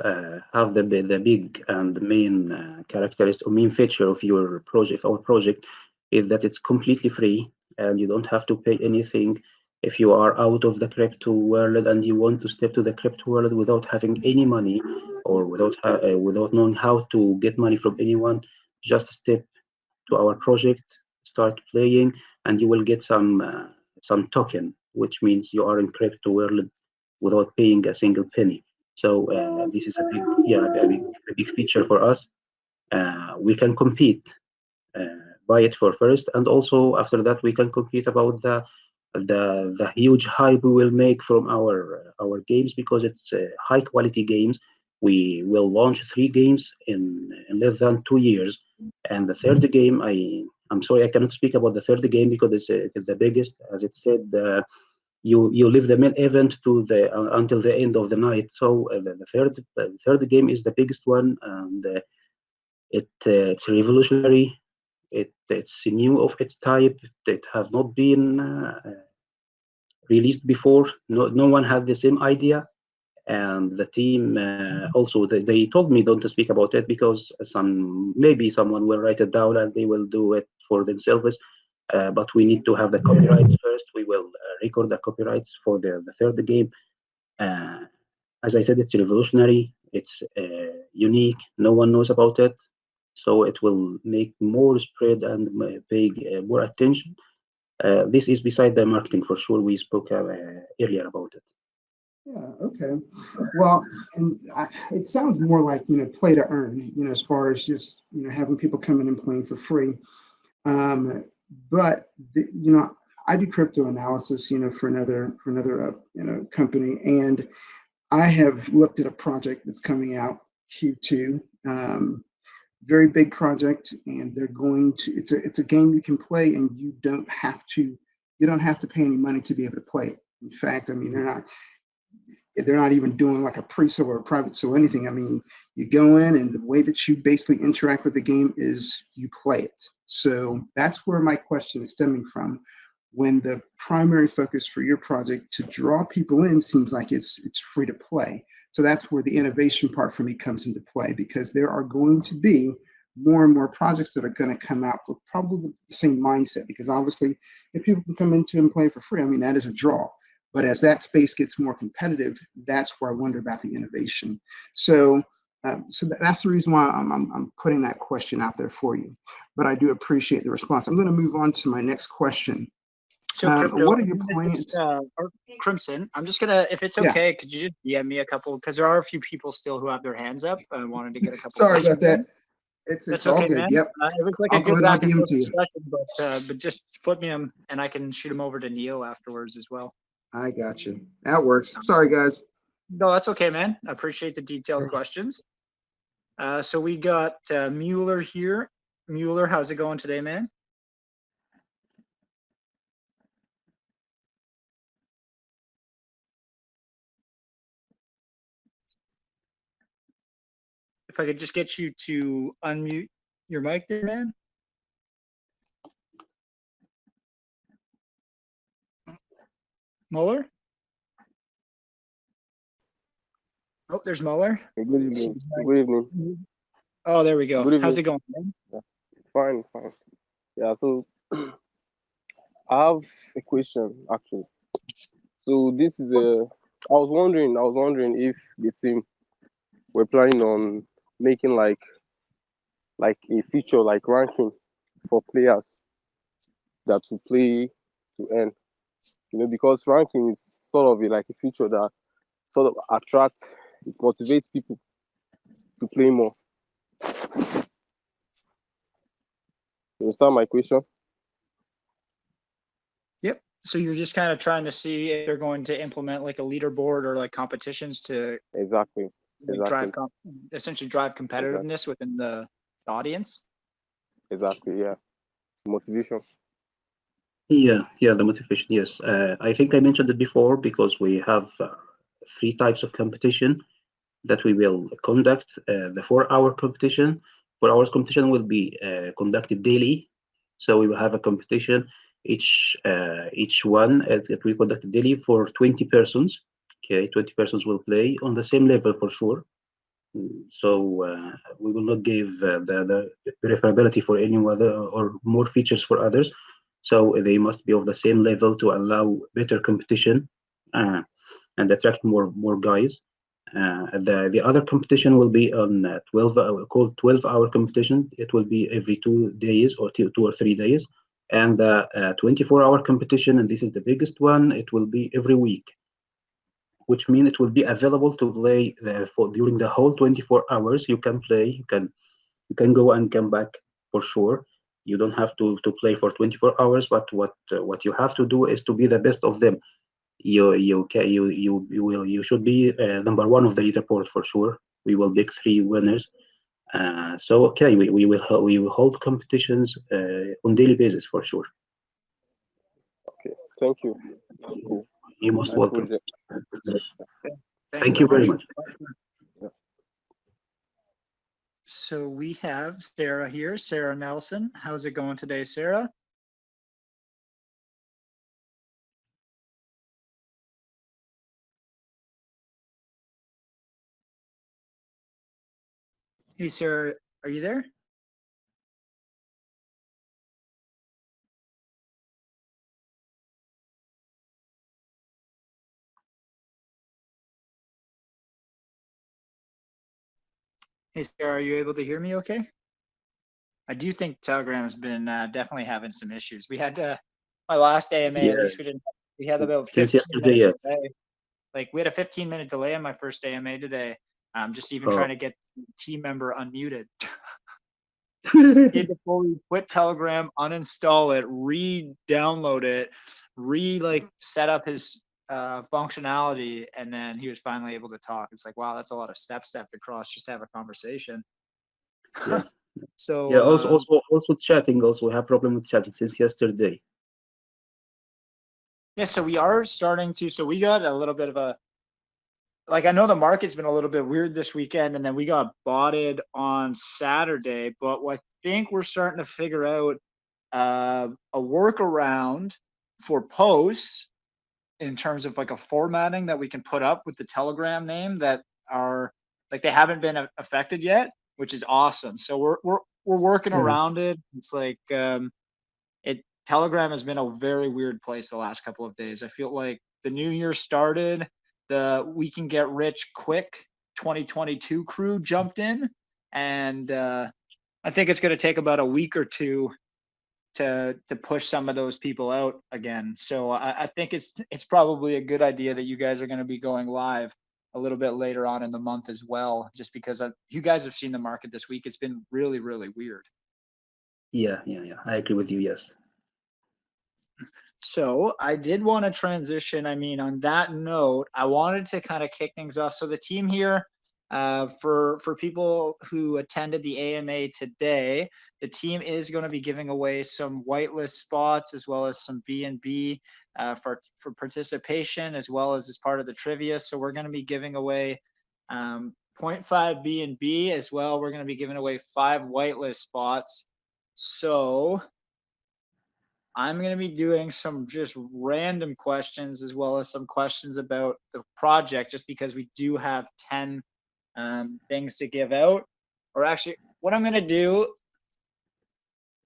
have the big and main characteristic or main feature of your project, our project, is that it's completely free and you don't have to pay anything. If you are out of the crypto world and you want to step to the crypto world without having any money or without knowing how to get money from anyone, just step to our project, start playing, and you will get some token, which means you are in crypto world without paying a single penny. So this is a big feature for us. We can compete, buy it for first, and also after that we can compete about the huge hype we will make from our games, because it's high quality games. We will launch 3 games in less than 2 years, and the third game, I'm sorry I cannot speak about the third game because it is the biggest. As it said, you leave the main event to the until the end of the night. So the third game is the biggest one, and it's revolutionary. It's new of its type. It has not been released before. No one had the same idea, and the team also they told me don't to speak about it because maybe someone will write it down and they will do it for themselves. But we need to have the copyrights first. We will record the copyrights for the third game. As I said, it's revolutionary. It's unique. No one knows about it, so it will make more spread and pay more attention. This is beside the marketing for sure. We spoke earlier about it. Yeah, okay. Well, and it sounds more like, play to earn, as far as just, having people come in and playing for free. But I do crypto analysis, for another company, and I have looked at a project that's coming out Q2. Very big project, and they're going to. It's a game you can play, and you don't have to pay any money to be able to play it. In fact, I mean, they're not even doing like a pre-sale or a private sale or anything. I mean, you go in, and the way that you basically interact with the game is you play it. So that's where my question is stemming from. When the primary focus for your project to draw people in seems like it's free to play. So that's where the innovation part for me comes into play, because there are going to be more and more projects that are going to come out with probably the same mindset, because obviously if people can come into and play for free, I mean, that is a draw. But as that space gets more competitive, that's where I wonder about the innovation. So, that's the reason why I'm putting that question out there for you. But I do appreciate the response. I'm going to move on to my next question. So crypto, What are your plans? or Crimson, I'm just gonna, if it's Yeah. okay, could you just DM me a couple, because there are a few people still who have their hands up. I wanted to get a couple. Sorry about questions in. that. It's That's all okay, good. man. Yep. It was like I'll a go good ahead and back and DM forth to you. discussion, but just flip me them and I can shoot them over to Neo afterwards as well. I got you. That works. Sorry, guys. No, that's okay, man. I appreciate the detailed questions. So we got Mueller here. Mueller, how's it going today, man? If I could just get you to unmute your mic there, man. Mueller? Oh, there's Mueller. Good evening. Good evening. Oh, there we go. Good How's evening. it going, man? Yeah. Fine, fine. Yeah, so I have a question actually. So this is I was wondering if the team were planning on making like a feature like ranking for players that will play to earn. Because ranking is sort of like a feature that sort of attracts, it motivates people to play more. You understand my question? Yep. So you're just kind of trying to see if they're going to implement like a leaderboard or like competitions to Exactly. like essentially drive competitiveness Exactly. within the audience. Exactly. Yeah. Motivation. Yeah, the motivation, yes. I think I mentioned it before because we have 3 types of competition that we will conduct. The 4-hour competition. 4 hours competition will be conducted daily. So we will have a competition each one that we conduct daily for 20 persons. Okay, 20 persons will play on the same level for sure. So we will not give the preferability for any other or more features for others. So they must be of the same level to allow better competition and attract more guys. The other competition will be on called 12-hour competition. It will be every 2 days or 2 or 3 days. And the 24-hour competition, and this is the biggest one, it will be every week, which means it will be available to play during the whole 24 hours. You can play, you can go and come back for sure. You don't have to play for 24 hours, but what you have to do is to be the best of them. You should be number 1 of the leaderboard for sure. We will pick 3 winners. So okay, we will hold competitions on daily basis for sure. Okay, thank you. Cool. You're most Nice welcome. project. Thank you very much. Yeah. So we have Sarah here, Sarah Nelson. How's it going today, Sarah? Hey, Sarah, are you there? Hey, Sarah, are you able to hear me okay? I do think Telegram has been definitely having some issues. We had my last AMA, Yeah. at least we had about Since 15 yesterday, minutes yeah. today. like we had a 15-minute delay on my first AMA today. Just even Oh. trying to get the team member unmuted. He had to fully quit Telegram, uninstall it, re-download it, set up his functionality, and then he was finally able to talk. It's like, wow, that's a lot of steps to have to cross just to have a conversation. Yes. So Yeah. Also chatting. Also, we have problem with chatting since yesterday. yeah, so we are starting to. So we got a little bit of a, like, I know the market's been a little bit weird this weekend, and then we got botted on Saturday. But I think we're starting to figure out a workaround for posts in terms of like a formatting that we can put up with the Telegram name that are like they haven't been affected yet, which is awesome. So we're working around it. It's like Telegram has been a very weird place the last couple of days. I feel like the new year started, the we can get rich quick 2022 crew jumped in, and I think it's going to take about a week or two to push some of those people out again. So I think it's probably a good idea that you guys are going to be going live a little bit later on in the month as well, just because you guys have seen the market this week. It's been really, really weird. Yeah. I agree with you. Yes. So I did want to transition. I mean, on that note, I wanted to kind of kick things off. So the team here, for people who attended the AMA today, the team is going to be giving away some whitelist spots as well as some B&B for participation, as well as part of the trivia. So we're going to be giving away 0.5 B&B as well. We're going to be giving away 5 whitelist spots. So I'm going to be doing some just random questions as well as some questions about the project, just because we do have 10 things to give out. Or actually, what I'm going to do,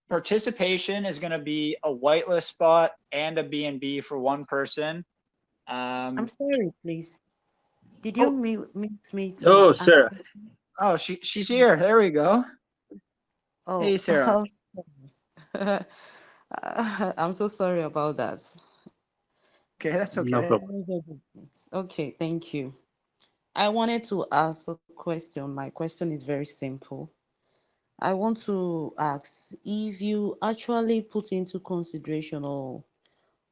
participation is going to be a whitelist spot and a B&B for one person. I'm sorry, please. Did Oh. you mute me to Oh, ask? Sarah. Oh, she's here. There we go. Oh, Hey, Sarah. I'm so sorry about that. Okay, that's okay. No problem. Okay, thank you. I wanted to ask a question. My question is very simple. I want to ask if you actually put into consideration or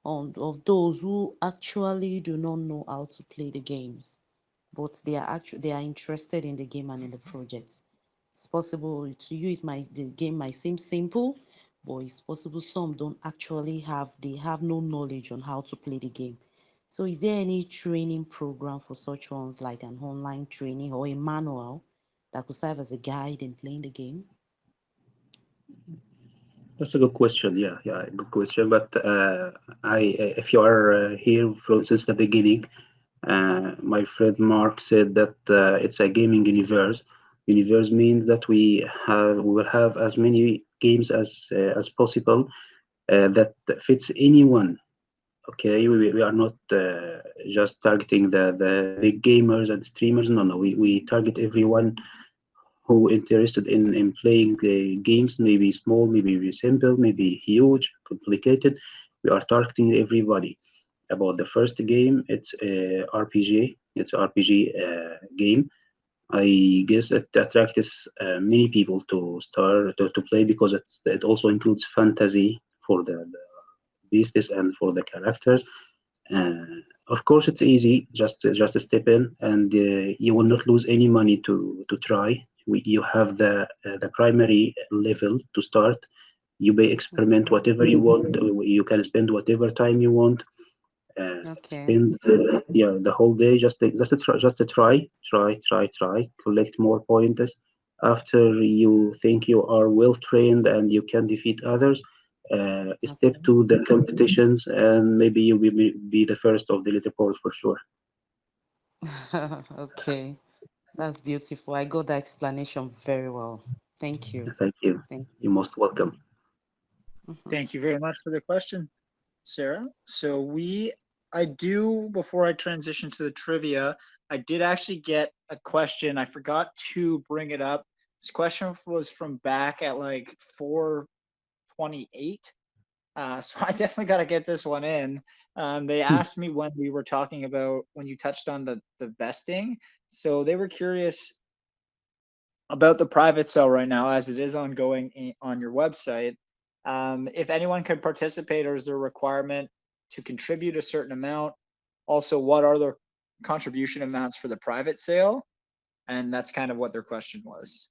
of those who actually do not know how to play the games, but they are interested in the game and in the project. It's possible to you the game might seem simple, but it's possible some don't actually they have no knowledge on how to play the game. So is there any training program for such ones, like an online training or a manual that could serve as a guide in playing the game? That's a good question. Yeah, good question. But if you are here since the beginning, my friend Mark said that it's a gaming universe. Universe means that we will have as many games as possible that fits anyone. Okay, we are not just targeting the big gamers and streamers. No, we target everyone who interested in playing the games, maybe small, maybe simple, maybe huge, complicated. We are targeting everybody. About the first game, it's a RPG. It's RPG game. I guess it attracts many people to start to play because it also includes fantasy for the beasts and for the characters. Of course, it's easy. Just step in, and you will not lose any money to try. You have the primary level to start. You may experiment whatever you want. You can spend whatever time you want. Okay. Spend the whole day just to try. Collect more points. After you think you are well trained and you can defeat others, step Okay. to the competitions, and maybe you will be the first of the leaderboard for sure. Okay. That's beautiful. I got the explanation very well. Thank you. Thank you. Thank You're you. most welcome. Thank you very much for the question, Sarah. So before I transition to the trivia, I did actually get a question. I forgot to bring it up. This question was from back at like 4:28. So I definitely got to get this one in. They asked me when we were talking about when you touched on the vesting. So they were curious about the private sale right now, as it is ongoing on your website. If anyone could participate, or is there a requirement to contribute a certain amount? Also, what are the contribution amounts for the private sale? And that's kind of what their question was.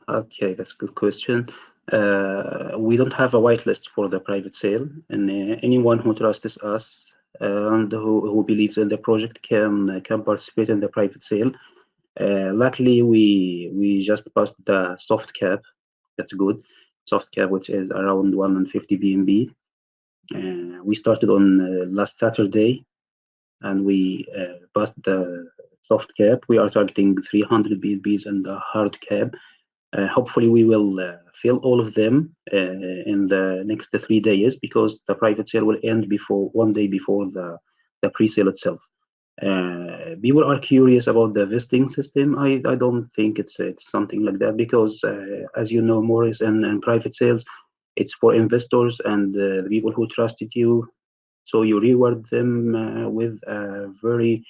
Okay, that's a good question. We don't have a whitelist for the private sale, and anyone who trusts us and who believes in the project can participate in the private sale. Luckily, we just passed the soft cap. That's good. Soft cap, which is around 150 BNB. We started on last Saturday, and we passed the soft cap. We are targeting 300 BNBs and the hard cap. Hopefully, we will fill all of them in the next 3 days, because the private sale will end before 1 day before the pre-sale itself. People are curious about the vesting system. I don't think it's something like that, because as you know, Morris, and private sales, it's for investors and the people who trusted you. So you reward them with a very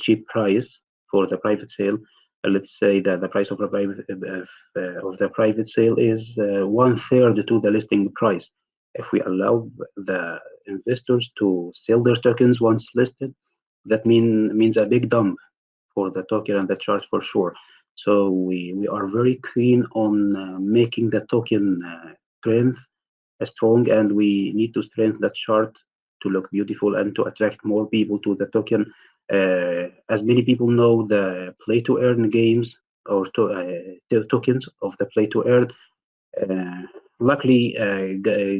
cheap price for the private sale. Let's say that the price of the private sale is 1/3 to the listing price. If we allow the investors to sell their tokens once listed, that means a big dump for the token and the chart for sure. So we are very keen on making the token strength strong, and we need to strengthen that chart to look beautiful and to attract more people to the token. As many people know, the play to earn games, or tokens of the play to earn, uh, luckily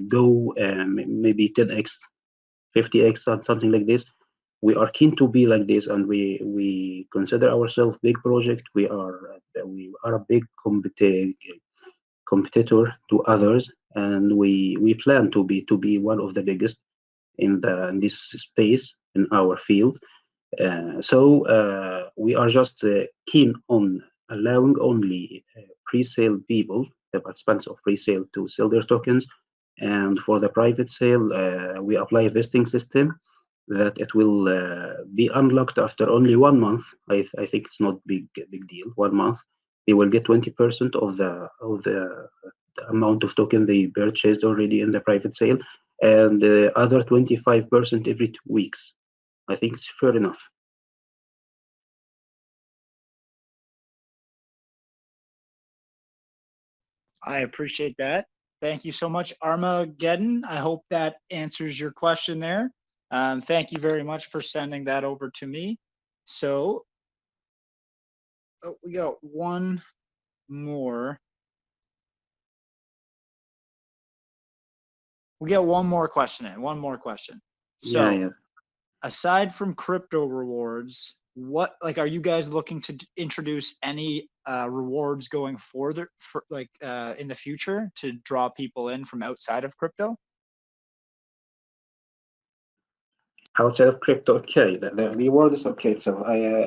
go maybe 10x, 50x, something like this. We are keen to be like this, and we consider ourselves big project. We are a big competitor to others, and we plan to be one of the biggest in this space in our field. So we are just keen on allowing only pre-sale people, the participants of pre-sale, to sell their tokens. And for the private sale, we apply a vesting system that it will be unlocked after only 1 month. I think it's not big deal. 1 month, they will get 20% of the amount of token they purchased already in the private sale, and the other 25% every 2 weeks. I think it's fair enough. I appreciate that. Thank you so much, Armageddon. I hope that answers your question there. Thank you very much for sending that over to me. So we got one more. We get one more question in. One more question. So, Yeah. aside from crypto rewards, what, like, are you guys looking to introduce any rewards going further in the future to draw people in from outside of crypto? Outside of crypto, okay, the reward is okay. So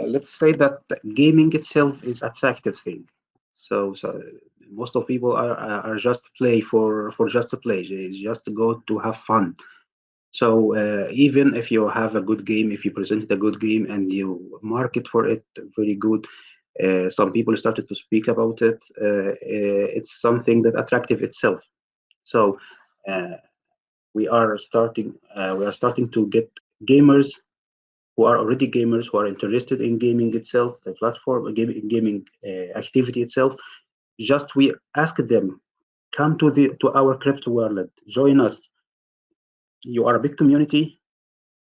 let's say that gaming itself is attractive thing. So most of people are just play for just to play. It's just to go to have fun. So even if you have a good game, if you presented a good game and you market for it very good, some people started to speak about it. It's something that attractive itself. So uh, we are starting to get gamers who are already gamers, who are interested in gaming itself, the platform, gaming activity itself. Just we ask them, come to our crypto world, join us. You are a big community,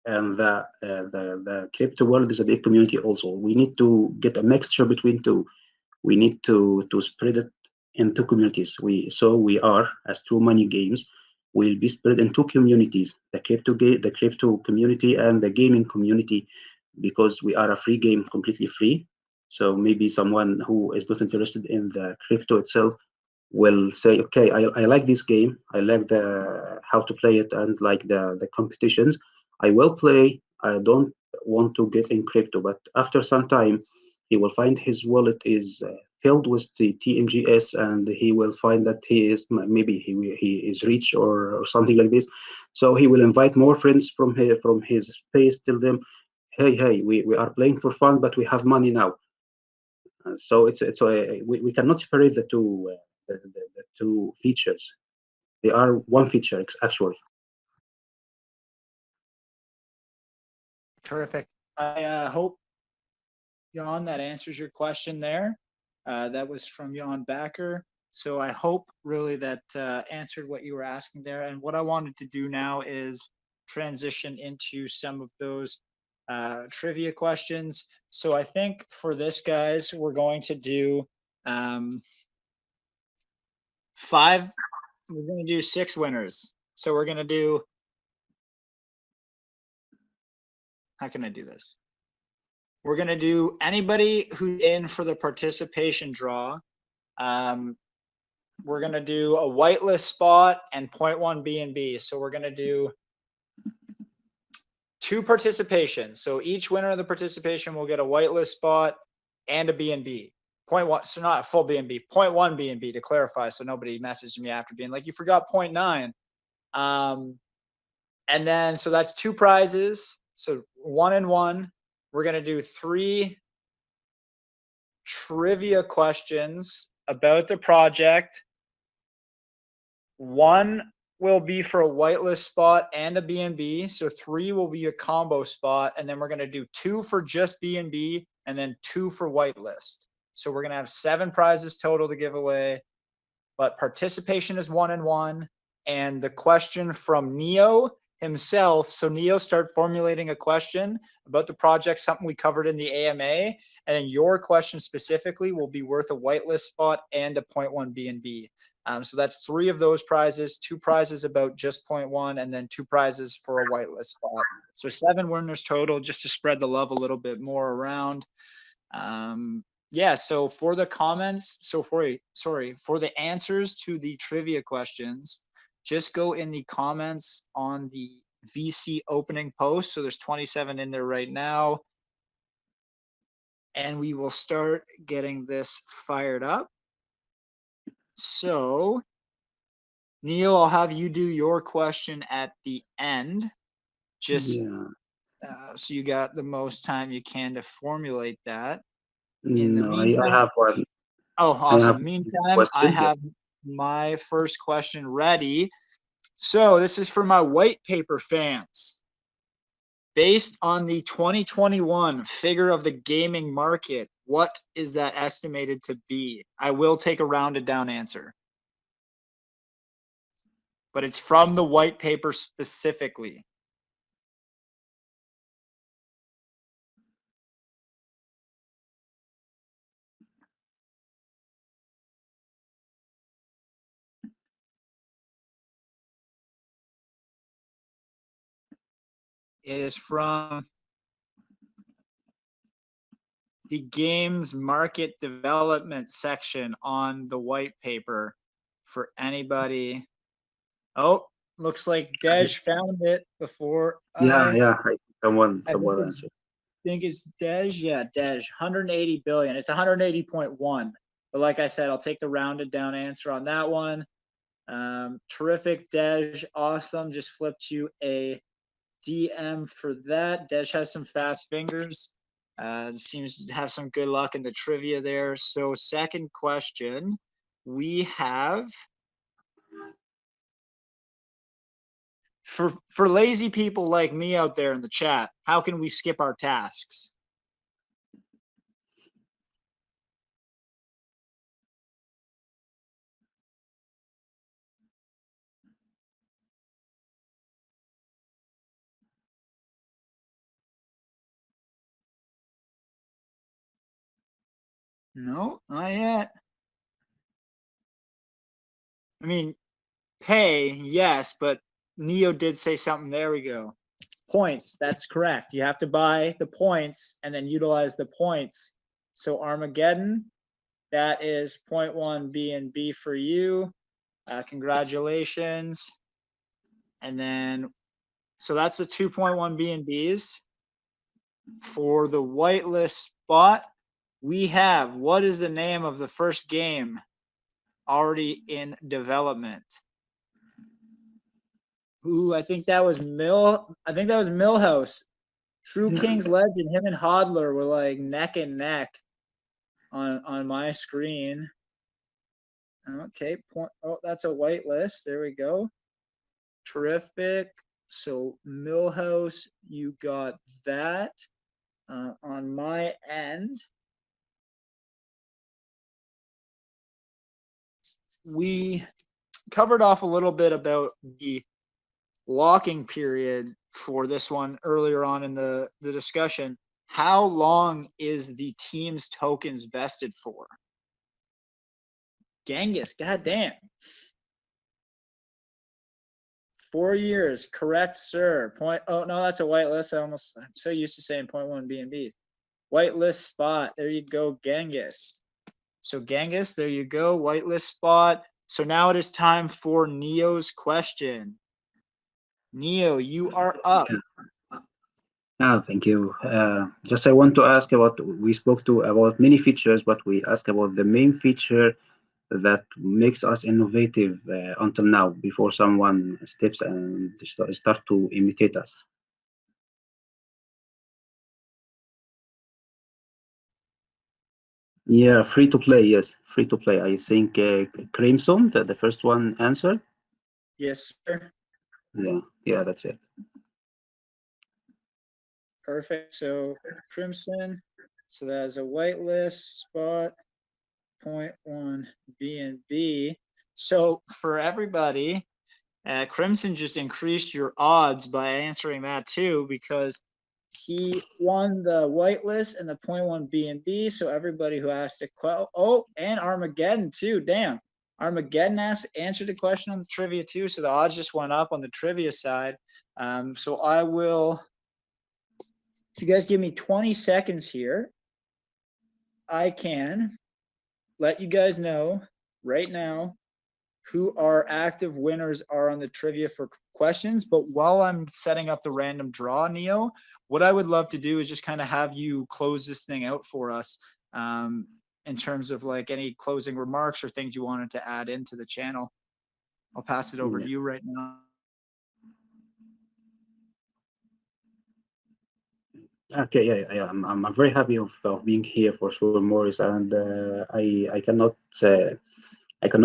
and the crypto world is a big community also. We need to get a mixture between two. We need to spread it in two communities. We are, as True Money Games, will be spread in two communities: the crypto community and the gaming community, because we are a free game, completely free. So maybe someone who is not interested in the crypto itself will say, okay, I like this game, I like the how to play it, and like the competitions. I will play. I don't want to get in crypto, but after some time, he will find his wallet is filled with the TMGS, and he will find that he is maybe he is rich or something like this. So he will invite more friends from his space, tell them, hey, we are playing for fun, but we have money now. So we cannot separate the two the two features. They are one feature actually. Terrific. I hope, Jan, that answers your question there. That was from Jan Backer. So I hope really that answered what you were asking there. And what I wanted to do now is transition into some of those trivia questions. So I think for this, guys, we're going to do we're going to do 6 winners. So we're going to do, how can I do this? We're going to do anybody who's in for the participation draw. We're going to do a whitelist spot and 0.1 B&B. So we're going to do 2 participations. So each winner of the participation will get a whitelist spot and a B&B. 0.1, so not a full B&B, 0.1 B&B to clarify, so nobody messaged me after being like, you forgot 0.9. And then, so that's 2 prizes. So 1 and 1. We're going to do 3 trivia questions about the project. 1 will be for a whitelist spot and a B&B. So 3 will be a combo spot. And then we're going to do 2 for just B&B and then 2 for whitelist. So we're going to have 7 prizes total to give away. But participation is 1 and 1. And the question from Neo himself. So Neo, start formulating a question about the project, something we covered in the AMA. And then your question specifically will be worth a whitelist spot and a 0.1 B&B. So that's 3 of those prizes, 2 prizes about just 0.1, and then 2 prizes for a whitelist spot. So 7 winners total, just to spread the love a little bit more around. Yeah, so for the comments, for the answers to the trivia questions, just go in the comments on the VC opening post. So there's 27 in there right now. And we will start getting this fired up. So, Neil, I'll have you do your question at the end. Just so you got the most time you can to formulate that. In the meantime, I have one. Oh, awesome. Meantime, I have my first question ready. So this is for my white paper fans. Based on the 2021 figure of the gaming market, what is that estimated to be? I will take a rounded down answer. But it's from the white paper specifically. It is from the games market development section on the white paper for anybody. Oh, looks like Dej found it before. Someone answered. I think it's Dej. Yeah, Dej. 180 billion. It's 180.1. But like I said, I'll take the rounded down answer on that one. Terrific, Dej. Awesome. Just flipped you a DM for that. Dej has some fast fingers. Seems to have some good luck in the trivia there. So second question, we have for lazy people like me out there in the chat, how can we skip our tasks? No, not yet. I mean, pay, yes, but Neo did say something. There we go. Points, that's correct. You have to buy the points and then utilize the points. So Armageddon, that is 0.1 B&B for you. Congratulations. And then, so that's the 2.1 B&Bs. For the whitelist spot, We have, what is the name of the first game already in development? Ooh, I think that was Millhouse. True King's Legend. Him and Hodler were like neck and neck on my screen. Okay, point. Oh, that's a white list. There we go. Terrific. So Millhouse, you got that. On my end, we covered off a little bit about the locking period for this one earlier on in the discussion. How long is the team's tokens vested for? Genghis, goddamn. 4 years, correct, sir. Oh no, that's a whitelist. I'm so used to saying 0.1 BNB. Whitelist spot. There you go, Genghis. So Genghis, there you go, whitelist spot. So now it is time for Neo's question. Neo, you are up. Thank you. Just I want to ask about, we spoke to about many features, but we asked about the main feature that makes us innovative until now, before someone steps and start to imitate us. Yeah, free to play. Yes, free to play. I think Crimson, the first one answered. Yes, sir. Yeah, that's it. Perfect. So Crimson. So that is a whitelist spot. 0.1 BNB. So for everybody, Crimson just increased your odds by answering that too, because he won the whitelist and the 0.1 BNB. So everybody who asked a question, and Armageddon too. Damn, Armageddon answered the question on the trivia too. So the odds just went up on the trivia side. So I will. If you guys give me 20 seconds here, I can let you guys know right now who our active winners are on the trivia for questions. But while I'm setting up the random draw, Neo, what I would love to do is just kind of have you close this thing out for us in terms of like any closing remarks or things you wanted to add into the channel. I'll pass it over to you right now. Okay, yeah, I'm very happy of being here for sure, Morris, and I cannot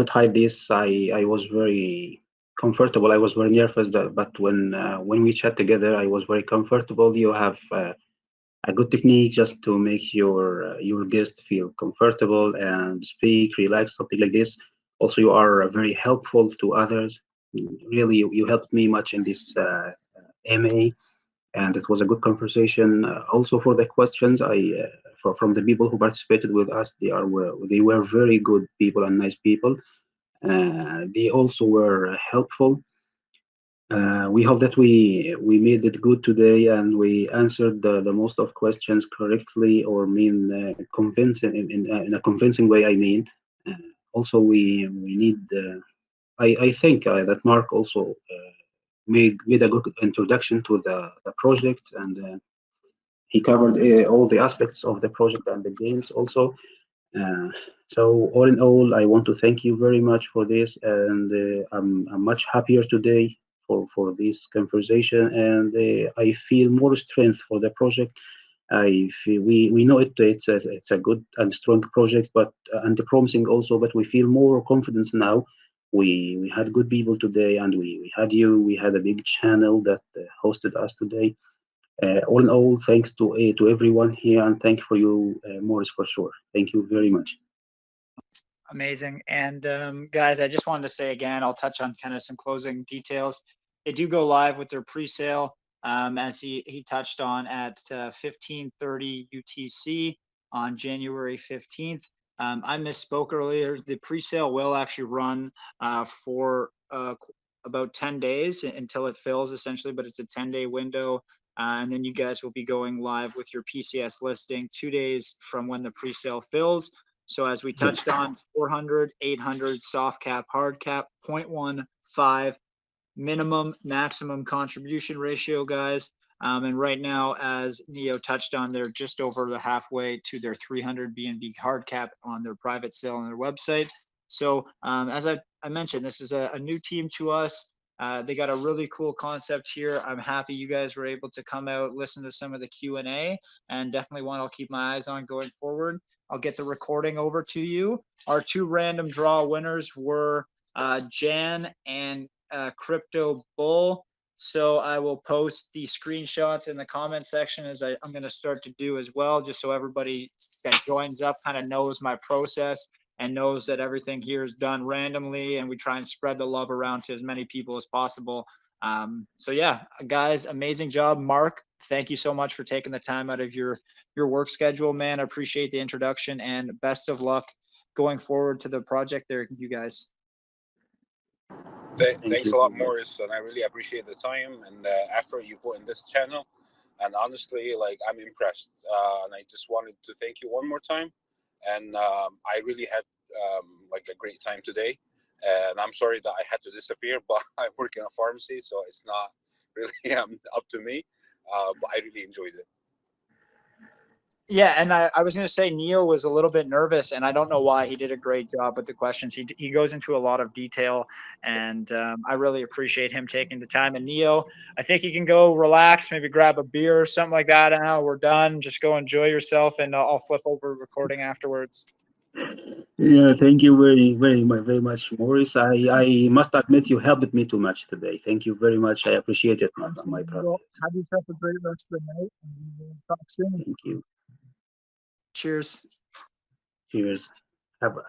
hide this. I was very comfortable. I was very nervous, but when we chat together, I was very comfortable. You have a good technique just to make your guest feel comfortable and speak, relax, something like this. Also, you are very helpful to others. Really, you helped me much in this MA, and it was a good conversation. Also, for the questions, from the people who participated with us, they were very good people and nice people. They also were helpful. We hope that we made it good today and we answered the most of questions correctly, or convincing in a convincing way. I mean, also we need. I think that Mark also made a good introduction to the project, and he covered all the aspects of the project and the games also. Uh, so all in all, I want to thank you very much for this, and I'm much happier today for this conversation, and I feel more strength for the project. I feel we know it's a good and strong project, but and promising also, but we feel more confidence now. We had good people today, and we had you. We had a big channel that hosted us today. All in all, thanks to everyone here, and thank you for you, Morris, for sure. Thank you very much. Amazing. And guys, I just wanted to say again, I'll touch on kind of some closing details. They do go live with their pre-sale, as he touched on, at 15:30 UTC on January 15th. I misspoke earlier. The pre-sale will actually run for about 10 days until it fills, essentially, but it's a 10-day window. And then you guys will be going live with your PCS listing 2 days from when the pre-sale fills. So as we touched on, 400, 800, soft cap, hard cap, 0.15 minimum, maximum contribution ratio, guys. And right now, as Neo touched on, they're just over the halfway to their 300 BNB hard cap on their private sale on their website. So as I mentioned, this is a new team to us. They got a really cool concept here. I'm happy you guys were able to come out, listen to some of the Q&A, and definitely one I'll keep my eyes on going forward. I'll get the recording over to you. Our 2 random draw winners were Jan and Crypto Bull. So I will post the screenshots in the comment section as I'm going to start to do as well, just so everybody that joins up kind of knows my process and knows that everything here is done randomly, and we try and spread the love around to as many people as possible. So yeah, guys, amazing job. Mark, thank you so much for taking the time out of your work schedule, man. I appreciate the introduction, and best of luck going forward to the project there, you guys. Thanks a lot, Morris, and I really appreciate the time and the effort you put in this channel. And honestly, like, I'm impressed, and I just wanted to thank you one more time. And I really had like a great time today. And I'm sorry that I had to disappear, but I work in a pharmacy, so it's not really up to me. But I really enjoyed it. Yeah, and I was going to say Neil was a little bit nervous, and I don't know why. He did a great job with the questions. He goes into a lot of detail, and I really appreciate him taking the time. And Neil, I think you can go relax, maybe grab a beer or something like that. Now we're done. Just go enjoy yourself, and I'll flip over recording afterwards. Yeah, thank you very much, Maurice. I must admit you helped me too much today. Thank you very much. I appreciate it, my brother. Have yourself a great rest of the night, and we'll talk soon. Thank you. Cheers. Cheers. Have a